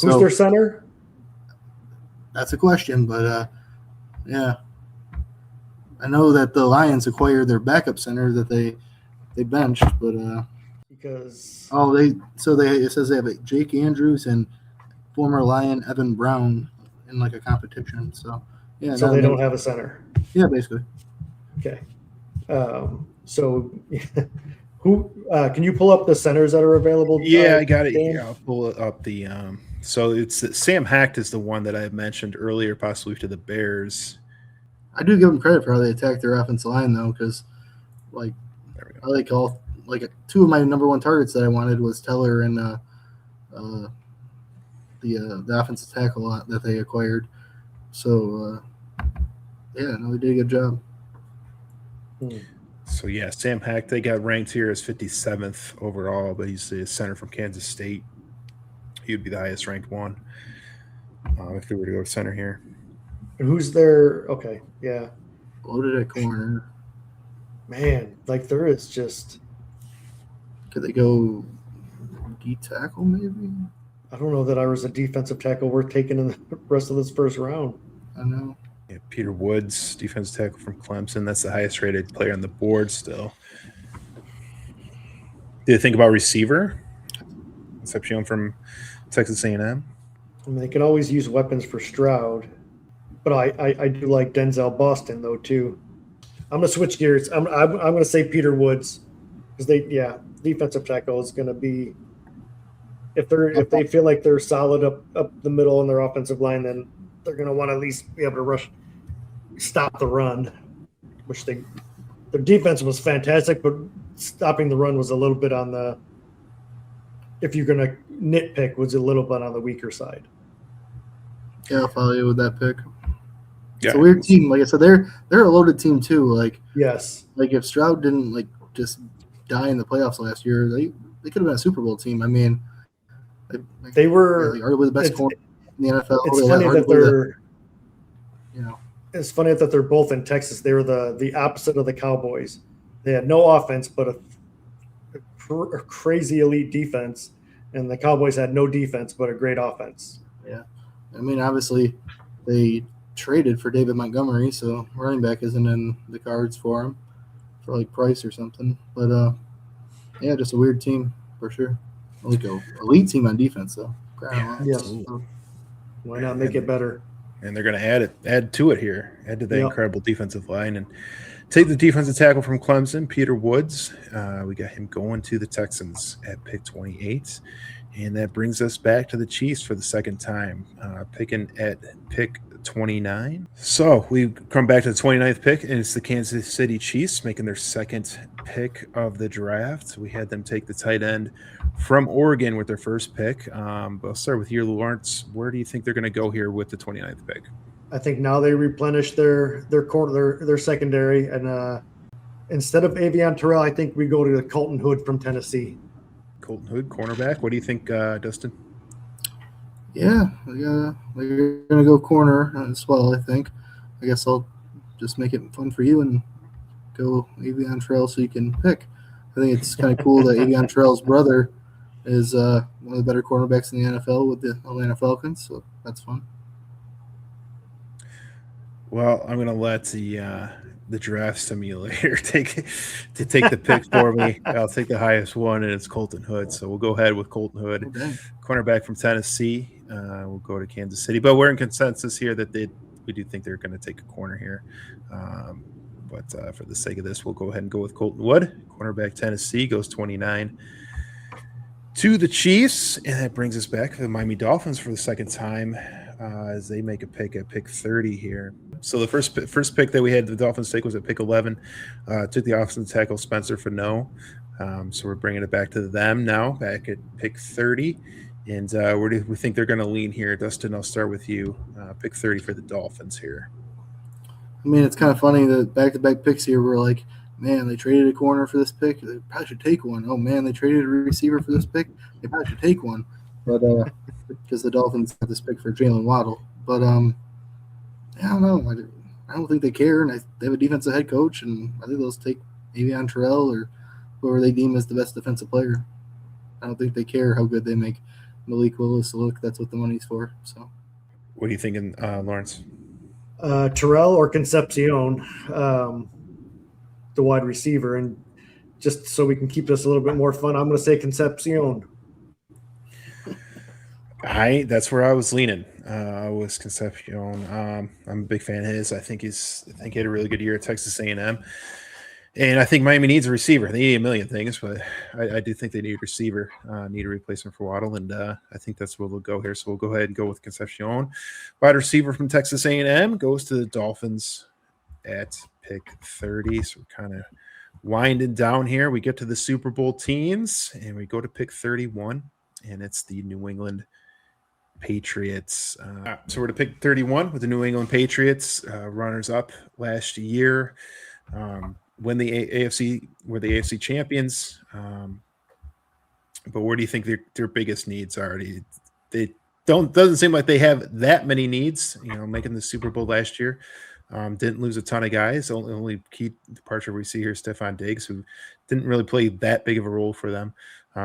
their So center? that's a question, but yeah, I know that the Lions acquired their backup center that they benched, but Because it says they have Jake Andrews and former Lion Evan Brown in like a competition. So yeah, so they don't have a center. yeah, basically. Okay. So who can you pull up the centers that are available? Yeah, I got it. Dan? Yeah, I'll pull it up. So it's Sam Hackett is the one that I had mentioned earlier, possibly to the Bears. I do give them credit for how they attacked their offensive line though, because like I like two of my number one targets that I wanted was Teller and the offensive tackle that they acquired. So yeah, no, they did a good job. So yeah, Sam Hack, they got ranked here as 57th overall, but he's the center from Kansas State. He would be the highest ranked one if they were to go center here. Who's their okay? Yeah, Loaded at corner. man, like there is just. Could they go D tackle maybe? I don't know that I was a defensive tackle worth taking in the rest of this first round. I know. Yeah, Peter Woods, defensive tackle from Clemson. That's the highest rated player on the board still. Did you think about receiver? Exception from Texas A&M. I mean, they can always use weapons for Stroud, but I do like Denzel Boston though too. I'm gonna switch gears. I'm gonna say Peter Woods because defensive tackle is gonna be if they feel like they're solid up the middle in their offensive line, then they're gonna want to at least be able to stop the run, which their defense was fantastic, but stopping the run was a little bit on the. If you're gonna nitpick, was a little bit on the weaker side. Yeah, I'll follow you with that pick. Yeah. It's a weird team. Like I said, they're a loaded team too. Like Yes. Like if Stroud didn't like just die in the playoffs last year, they could have been a Super Bowl team. I mean, they were arguably the best corner in the NFL. It's funny that they're It's funny that they're both in Texas. They were the opposite of the Cowboys. They had no offense, but a crazy elite defense, and the Cowboys had no defense but a great offense. Yeah, I mean, obviously they traded for David Montgomery, so running back isn't in the cards for him for like Price or something. But yeah, just a weird team for sure. Like a elite team on defense though. Yes. Why not make it better? And they're going to add to it here, add to the incredible defensive line, and take the defensive tackle from Clemson, Peter Woods. We got him going to the Texans at pick 28, and that brings us back to the Chiefs for the second time, picking at pick 29. So we come back to the 29th pick, and it's the Kansas City Chiefs making their second pick of the draft. We had them take the tight end from Oregon with their first pick. But I'll start with you, Lawrence. Where do you think they're going to go here with the 29th pick? I think now they replenish their secondary, and instead of Avion Terrell, I think we go to Colton Hood from Tennessee. Colton Hood, cornerback. What do you think, Dustin? Yeah, they're going to go corner as well, I think. I guess I'll just make it fun for you and go Avion Terrell so you can pick. I think it's kind of cool that Avion Terrell's brother is one of the better cornerbacks in the NFL with the Atlanta Falcons, so that's fun. Well, I'm going to let the draft simulator take the pick for me. I'll take the highest one, and it's Colton Hood. So we'll go ahead with Colton Hood, cornerback from Tennessee. We'll go to Kansas City, but we're in consensus here that we do think they're going to take a corner here. But for the sake of this, we'll go ahead and go with Colton Wood, cornerback Tennessee, goes 29 to the Chiefs, and that brings us back to the Miami Dolphins for the second time as they make a pick at pick 30 here. So the first pick that we had the Dolphins take was at pick 11. Took the offensive tackle Spencer Fano. So we're bringing it back to them now, back at pick 30. And where do we think they're going to lean here? Dustin, I'll start with you. Pick 30 for the Dolphins here. I mean, it's kind of funny that back-to-back picks here were like, man, they traded a corner for this pick. They probably should take one. Oh, man, they traded a receiver for this pick. They probably should take one. but because the Dolphins have this pick for Jalen Waddle. But I don't know. I don't think they care, and they have a defensive head coach, and I think they'll take Avion Terrell or whoever they deem as the best defensive player. I don't think they care how good they make Malik Willis look. That's what the money's for. So, What are you thinking, Lawrence? Terrell or Concepcion, the wide receiver, and just so we can keep this a little bit more fun, I'm going to say Concepcion. That's where I was leaning. Was Concepcion. I'm a big fan of his. I think he had a really good year at Texas A&M, and I think Miami needs a receiver. They need a million things, but I do think they need a receiver, need a replacement for Waddle, and I think that's where they'll go here. So we'll go ahead and go with Concepcion. Wide receiver from Texas A&M goes to the Dolphins at pick 30. So we're kind of winding down here. We get to the Super Bowl teams, and we go to pick 31, and it's the New England Patriots. So we're to pick 31 with the New England Patriots, runners up last year. When the AFC were the AFC champions. But where do you think their biggest needs are? Doesn't seem like they have that many needs, making the Super Bowl last year. Didn't lose a ton of guys. Only key departure we see here is Stephon Diggs, who didn't really play that big of a role for them.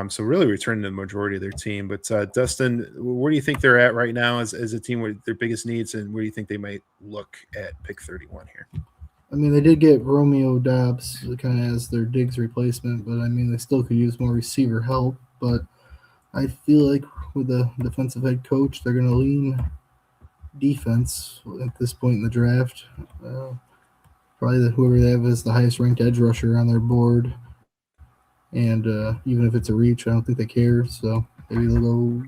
So really returning the majority of their team. But Dustin, where do you think they're at right now as a team with their biggest needs, and where do you think they might look at pick 31 here? I mean, they did get Romeo Doubs kind of as their Diggs replacement, but I mean, they still could use more receiver help. But I feel like with the defensive head coach, they're going to lean defense at this point in the draft. Probably whoever they have as the highest ranked edge rusher on their board. And even if it's a reach, I don't think they care. So maybe they'll go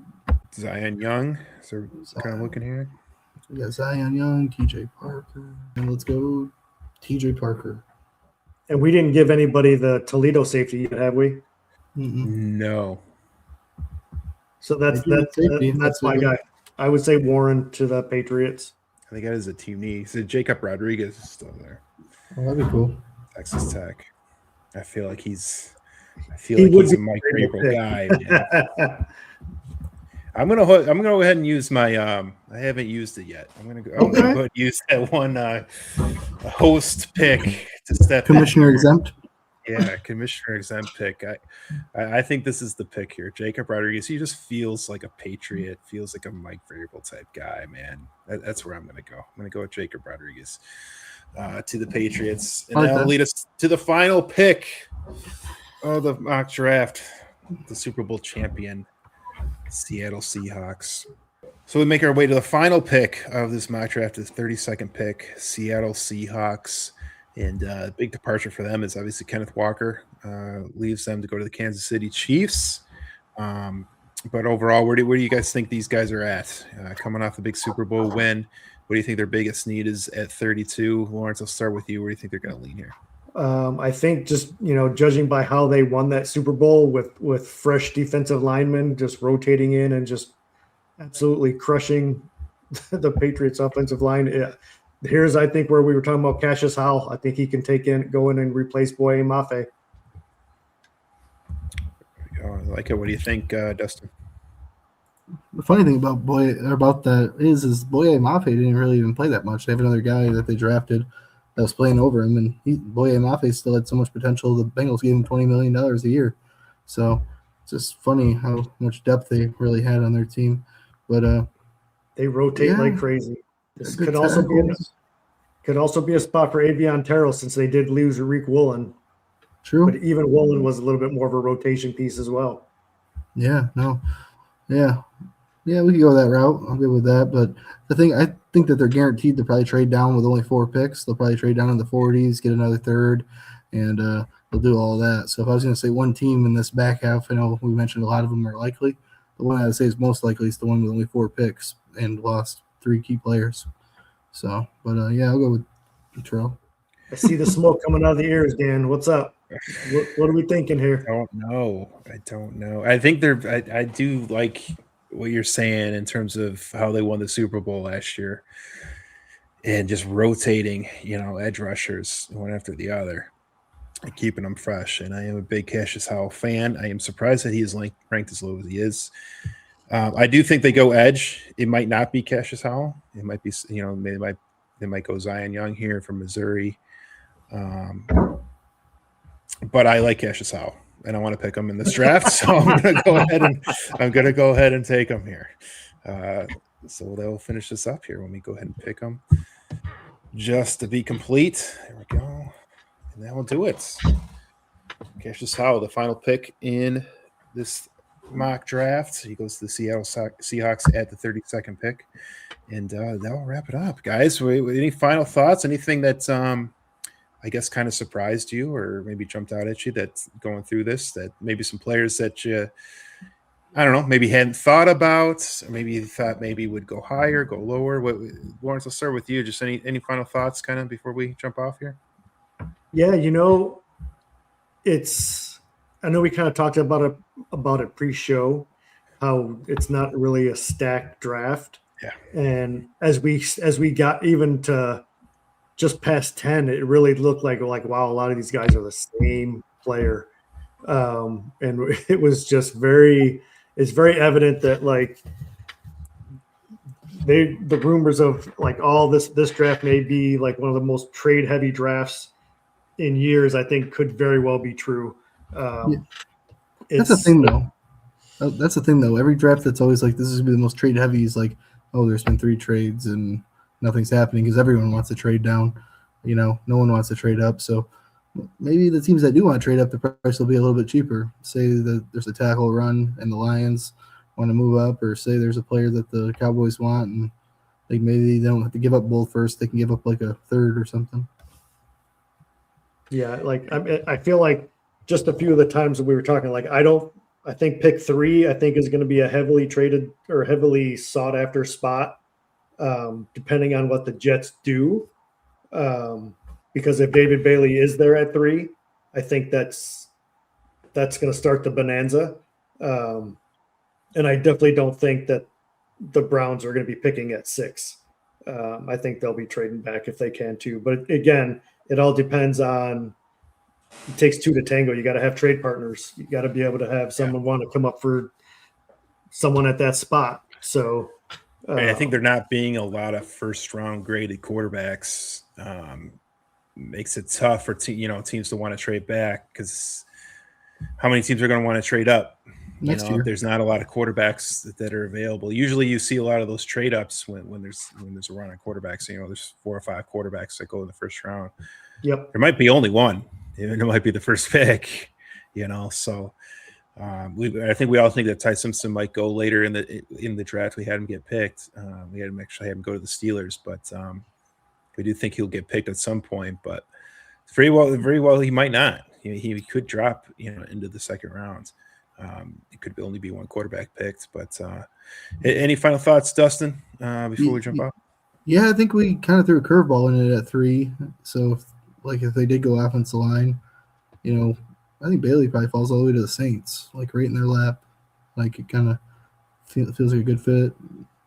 Zion Young. So kind of looking here. We got Zion Young, TJ Parker, and let's go TJ Parker. And we didn't give anybody the Toledo safety yet, have we? No. So that's my guy. I would say Warren to the Patriots. I think that is a team need. So Jacob Rodriguez is still there. Oh, that'd be cool. Texas Tech. I feel like he's a Mike Vrabel guy. Man. I'm gonna go ahead and use my I haven't used it yet. I'm gonna go ahead and use that one host pick to step Commissioner exempt. Yeah, commissioner exempt pick. I think this is the pick here. Jacob Rodriguez. He just feels like a Patriot. Feels like a Mike Vrabel type guy. Man, that's where I'm gonna go. I'm gonna go with Jacob Rodriguez to the Patriots, and that'll lead us to the final pick of the mock draft. The Super Bowl champion, Seattle Seahawks. So we make our way to the final pick of this mock draft, the 32nd pick, Seattle Seahawks. And big departure for them is obviously Kenneth Walker leaves them to go to the Kansas City Chiefs. But overall, where do you guys think these guys are at? Coming off the big Super Bowl win, what do you think their biggest need is at 32? Lawrence, I'll start with you. Where do you think they're going to lean here? I think just, judging by how they won that Super Bowl with fresh defensive linemen just rotating in and just absolutely crushing the Patriots offensive line. Here's, I think, where we were talking about Cassius Howell. I think he can go in and replace Boye Mafe. I like it. What do you think, Dustin? The funny thing about that is Boye Mafe didn't really even play that much. They have another guy that they drafted that was playing over him, and Boye Mafe still had so much potential. The Bengals gave him $20 million a year. So it's just funny how much depth they really had on their team. But they rotate like crazy. This could also be a spot for Avion Terrell since they did lose Rick Woolen. True. But even Woolen was a little bit more of a rotation piece as well. Yeah, no. Yeah, we could go that route. I'm good with that. But I think that they're guaranteed to probably trade down with only 4 picks. They'll probably trade down in the 40s, get another third, and they'll do all that. So if I was going to say one team in this back half, I know we mentioned a lot of them are likely. The one I would say is most likely is the one with only 4 picks and lost 3 key players. So, but I'll go with Terrell. I see the smoke coming out of the ears, Dan. What's up? What are we thinking here? I don't know. I think I do like what you're saying in terms of how they won the Super Bowl last year and just rotating, edge rushers one after the other and keeping them fresh. And I am a big Cassius Howell fan. I am surprised that he is ranked as low as he is. I do think they go edge. It might not be Cassius Howell. It might be, they might go Zion Young here from Missouri. But I like Cassius Howell, and I want to pick him in this draft, so I'm going to go ahead and take him here. So they'll finish this up here when we go ahead and pick them. Just to be complete, there we go, and that will do it. Cassius Howell, the final pick in this mock draft. He goes to the Seattle Seahawks at the 32nd pick, and that'll wrap it up, guys. Any final thoughts? Anything that I guess kind of surprised you, or maybe jumped out at you that's going through this? That maybe some players that you, I don't know, maybe hadn't thought about, or maybe you thought maybe would go higher, go lower. Lawrence, I'll start with you. Just any final thoughts, kind of before we jump off here? Yeah, I know we kind of talked about it pre-show, how it's not really a stacked draft. Yeah. And as we got even to just past 10, it really looked like wow, a lot of these guys are the same player. And it was just it's very evident that the rumors of all this draft may be one of the most trade heavy drafts in years, I think could very well be true. That's the thing though. That's the thing though. Every draft that's always this is going to be the most trade heavy is there's been 3 trades and nothing's happening because everyone wants to trade down. No one wants to trade up. So maybe the teams that do want to trade up, the price will be a little bit cheaper. Say that there's a tackle run and the Lions want to move up, or say there's a player that the Cowboys want and maybe they don't have to give up both first. They can give up a third or something. Yeah, I feel like just a few of the times that we were talking, I think pick 3, I think is going to be a heavily traded or heavily sought after spot, depending on what the Jets do. Because if David Bailey is there at 3, I think that's going to start the bonanza. And I definitely don't think that the Browns are going to be picking at 6. I think they'll be trading back if they can too. But again, it all depends on. It takes 2 to tango. You got to have trade partners. You got to be able to have someone want to come up for someone at that spot. So, and I think there not being a lot of first-round graded quarterbacks makes it tough for teams to want to trade back, because how many teams are going to want to trade up? Next year. There's not a lot of quarterbacks that are available. Usually, you see a lot of those trade ups when there's a run on quarterbacks. There's 4 or 5 quarterbacks that go in the first round. Yep. There might be only one. It might be the first pick. So I think we all think that Ty Simpson might go later in the draft. We had him get picked. We had him go to the Steelers, but we do think he'll get picked at some point. But very well he might not. He could drop into the second round. It could only be one quarterback picked. But any final thoughts, Dustin, before we jump off? Yeah, I think we kind of threw a curveball in it at 3. So if they did go offensive line, I think Bailey probably falls all the way to the Saints, right in their lap. It kind of feels like a good fit.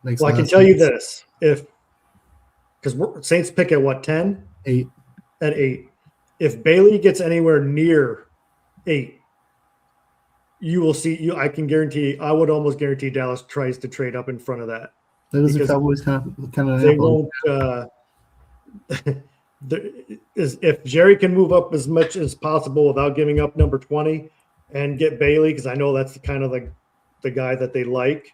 I can tell you this, because Saints pick at what, 10? 8. At 8. If Bailey gets anywhere near 8, you will see. I would almost guarantee Dallas tries to trade up in front of that. That was the Cowboys kind of. They won't. If Jerry can move up as much as possible without giving up number 20 and get Bailey, because I know that's kind of the guy that they like,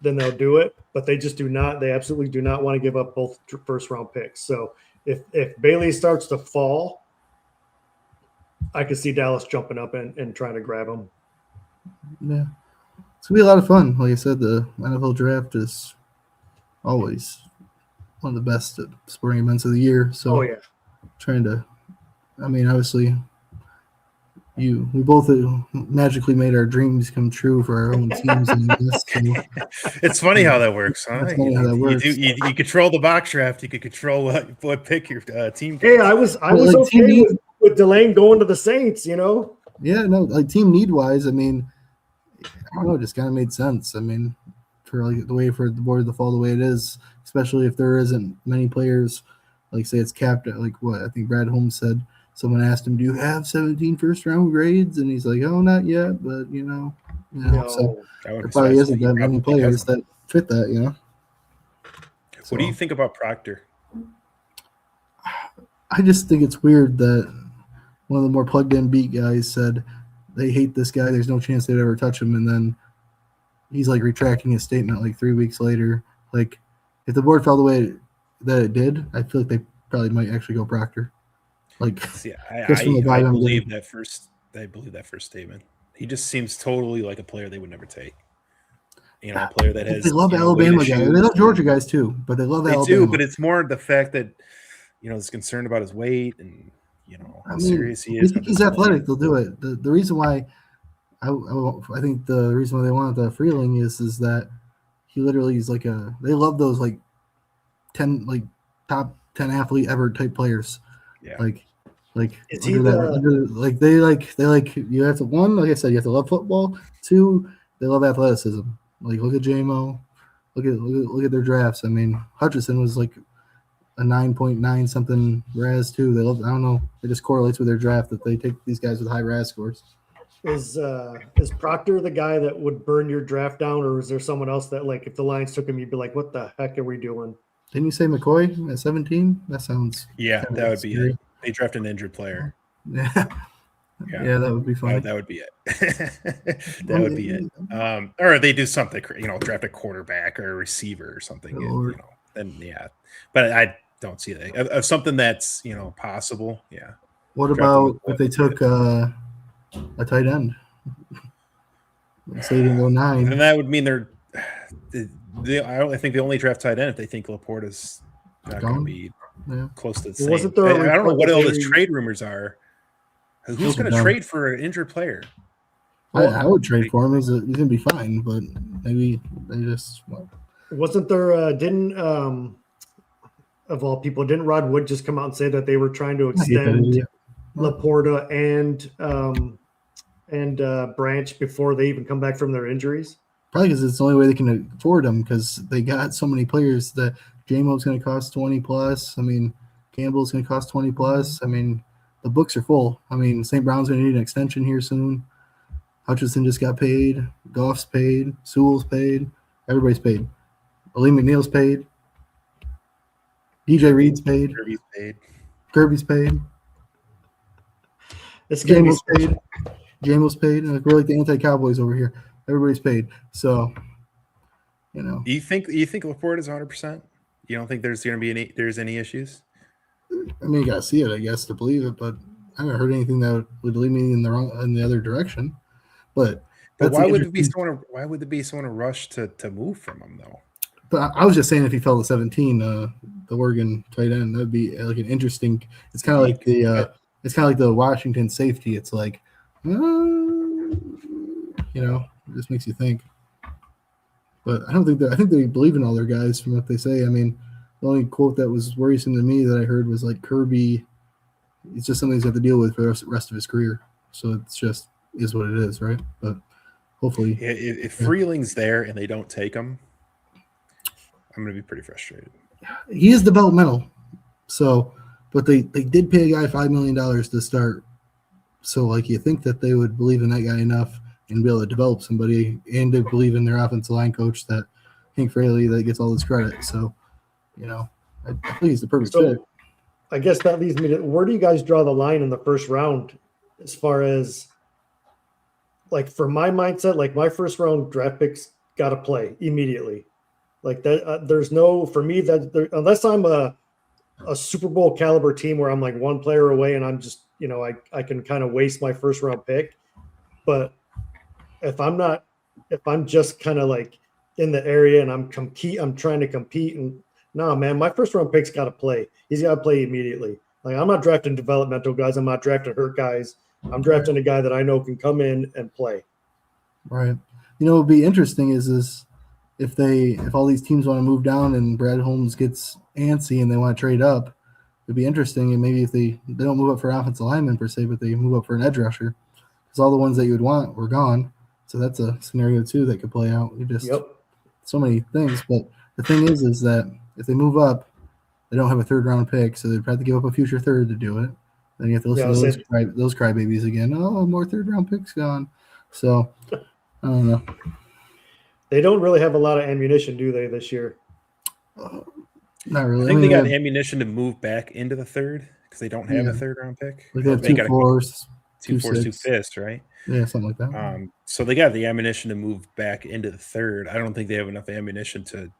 then they'll do it. But they just do not. They absolutely do not want to give up both first round picks. So if Bailey starts to fall, I could see Dallas jumping up and trying to grab him. Yeah, it's gonna be a lot of fun. Like I said, the NFL draft is always one of the best sporting events of the year. So, obviously, we both magically made our dreams come true for our own teams. It's funny how that works, huh? It's funny how that works. You control the box draft. You could control what pick your team. Hey, I was okay with Delane going to the Saints. Yeah, no, team need wise. I don't know, it just kind of made sense. For the way for the board to fall the way it is, especially if there isn't many players, say it's capped at what I think Brad Holmes said. Someone asked him, "Do you have 17 first round grades?" And he's like, "Oh, not yet, but You know, so I wouldn't there be probably surprised. isn't He that many probably players doesn't. that fit that. You know. What do you think about Proctor? I just think it's weird that one of the more plugged in beat guys said they hate this guy. There's no chance they'd ever touch him, and then he's like retracting his statement like 3 weeks later. Like, if the board fell the way that it did, I feel like they probably might actually go Proctor. Like, See, just from the I vibe I'm believe getting. that first. I believe that first statement. He just seems totally like a player they would never take. You know, a player that They has love weight Alabama guys. They issues. love Georgia guys too, but they love They Alabama. do, but it's more the fact that is concerned about his weight and how I mean, serious he if you is. think he's athletic, they'll do it. The reason why I think the reason why they wanted the Freeling is that he literally is like they love those like 10 like top 10 athlete ever type players. Yeah. Like Is he they like you have to, one, like I said, you have to love football. Two, they love athleticism. Like look at JMO, look at their drafts. I mean, Hutchinson was like a 9.9 something RAS too. They love, I don't know, it just correlates with their draft that they take these guys with high RAS scores. Is Proctor the guy that would burn your draft down, or is there someone else that, like, if the Lions took him, you'd be like, what the heck are we doing? Didn't you say McCoy at 17? That sounds Yeah, kinda that would be scary. it. They draft an injured player. Yeah. Yeah, that would be funny. That would be it. That would be it. Or they do something, draft a quarterback or a receiver or something. Then yeah. But I don't see that. Of something that's possible. Yeah. What about if they took a tight end? Say they didn't go 9. Then that would mean I think they only draft tight end if they think Laporta's not going to be close to the same. Wasn't there I don't know what all those trade rumors are. Who's going to trade for an injured player? I would trade for him. He's going to be fine, but maybe they just. Wasn't there? Didn't of all people, didn't Rod Wood just come out and say that they were trying to extend Laporta and Branch before they even come back from their injuries? Probably because it's the only way they can afford them, because they got so many players that J-Mo's going to cost 20 plus. I mean, Campbell's going to cost 20 plus. I mean, the books are full. I mean, St. Brown's going to need an extension here soon. Hutchinson just got paid. Goff's paid. Sewell's paid. Everybody's paid. Ali McNeil's paid. DJ Reed's paid. Kirby's paid. Kirby's paid. Jamo's paid. Jamo's paid. Like, we're like the anti-Cowboys over here. Everybody's paid. So, Do you think Laporte is 100%? You don't think there's going to be any issues? I mean, you got to see it, I guess, to believe it. But I haven't heard anything that would lead me in the other direction. But why would there be someone a rush to move from him though? But I was just saying, if he fell to 17, the Oregon tight end, that'd be like an interesting. It's kind of like the Washington safety. It's like, it just makes you think. But I don't think that. I think they believe in all their guys from what they say. I mean, the only quote that was worrisome to me that I heard was like Kirby. It's just something he's got to deal with for the rest of his career. So it's just is what it is, right? But hopefully, if Freeling's there and they don't take him, I'm going to be pretty frustrated. He is developmental, but they did pay a guy $5 million to start. So like you think that they would believe in that guy enough and be able to develop somebody, and to believe in their offensive line coach, that Hank Fraley, that gets all this credit. So, I think he's the perfect fit. I guess that leads me to, where do you guys draw the line in the first round as far as, like, for my mindset, like my first round draft picks got to play immediately. Like that, there's no, for me, unless I'm a Super Bowl caliber team where I'm like one player away and I'm just, I can kind of waste my first round pick. But if I'm just kind of like in the area and I'm trying to compete, and man, my first round pick's got to play. He's got to play immediately. Like, I'm not drafting developmental guys. I'm not drafting hurt guys. I'm drafting a guy that I know can come in and play. Right. What would be interesting is if all these teams want to move down and Brad Holmes gets antsy and they want to trade up, it'd be interesting. And maybe if they don't move up for offensive lineman per se, but they move up for an edge rusher, because all the ones that you would want were gone. So that's a scenario too that could play out. So many things. But the thing is that if they move up, they don't have a third round pick, so they'd have to give up a future third to do it. Then you have to listen to those crybabies again. Oh, more third round picks gone. So I don't know. They don't really have a lot of ammunition, do they, this year? Not really. I think they got ammunition to move back into the third because they don't have a third round pick. Like they have got 2 4s, 2 4s, 2 6. 5s, right? Yeah, something like that. So they got the ammunition to move back into the third. I don't think they have enough ammunition to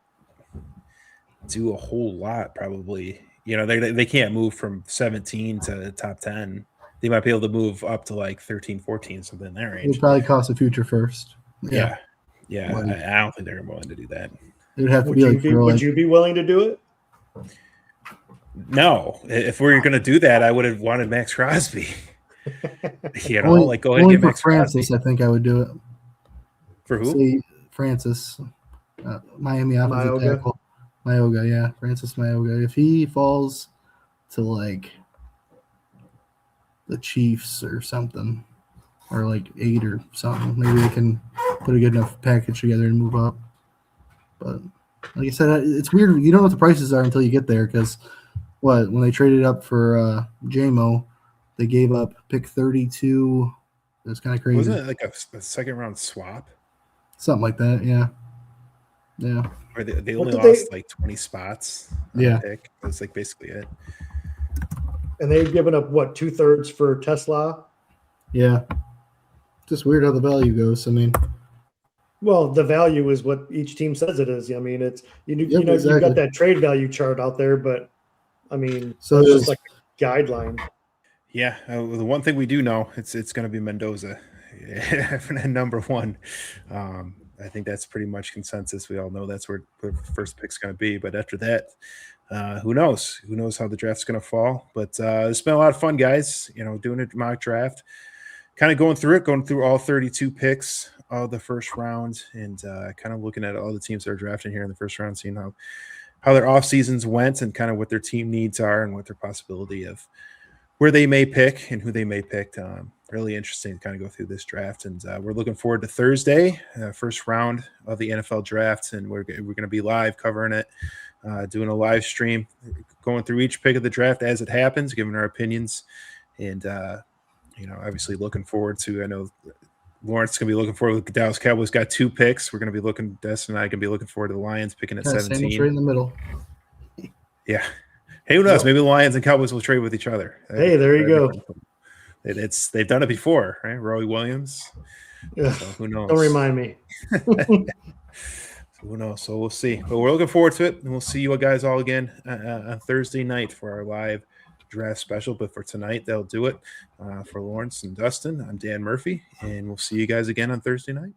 do a whole lot, probably. They can't move from 17 to the top 10. They might be able to move up to like 13, 14, something in that It range. would probably cost a future first. Yeah. I don't think they're willing to do that. It would have to Would you be willing to do it? No. If we were going to do that, I would have wanted Max Crosby. Go ahead only and get Max Francis, Crosby. I think I would do it. For who? Say Francis, Miami offensive tackle. Mayoga, yeah. Francis Mayoga. If he falls to like the Chiefs or something, or like 8 or something, maybe they can put a good enough package together and move up. But like I said, it's weird. You don't know what the prices are until you get there because when they traded up for JMO, they gave up pick 32. It was kind of crazy. Wasn't it like a second round swap? Something like that, yeah. Yeah. Or they only lost like 20 spots on the pick. That's like basically it. And they've given up, 2/3 for Tesla? Yeah. Just weird how the value goes. I mean, well, the value is what each team says it is. I mean, it's exactly. You've got that trade value chart out there, but I mean, so it's just like a guideline. Yeah, the one thing we do know it's going to be Mendoza, number one. I think that's pretty much consensus. We all know that's where the first pick's going to be. But after that, who knows? Who knows how the draft's going to fall? But it's been a lot of fun, guys. Doing a mock draft, kind of going through all 32 picks of the first round, and kind of looking at all the teams that are drafting here in the first round, seeing how their off seasons went and kind of what their team needs are and what their possibility of where they may pick and who they may pick. Really interesting to kind of go through this draft, and we're looking forward to Thursday, first round of the NFL draft, and we're going to be live covering it, doing a live stream, going through each pick of the draft as it happens, giving our opinions, and obviously looking forward to. I know Lawrence is going to be looking forward. The Dallas Cowboys got 2 picks. We're going to be looking. Dustin and I are going to be looking forward to the Lions picking at 17. Right in the middle. Yeah. Hey, who knows? Maybe the Lions and Cowboys will trade with each other. Hey, there you go. They've done it before, right? Roy Williams. So who knows? Don't remind me. Who knows? So we'll see. But we're looking forward to it, and we'll see you guys all again on Thursday night for our live draft special. But for tonight, they'll do it. For Lawrence and Dustin, I'm Dan Murphy, and we'll see you guys again on Thursday night.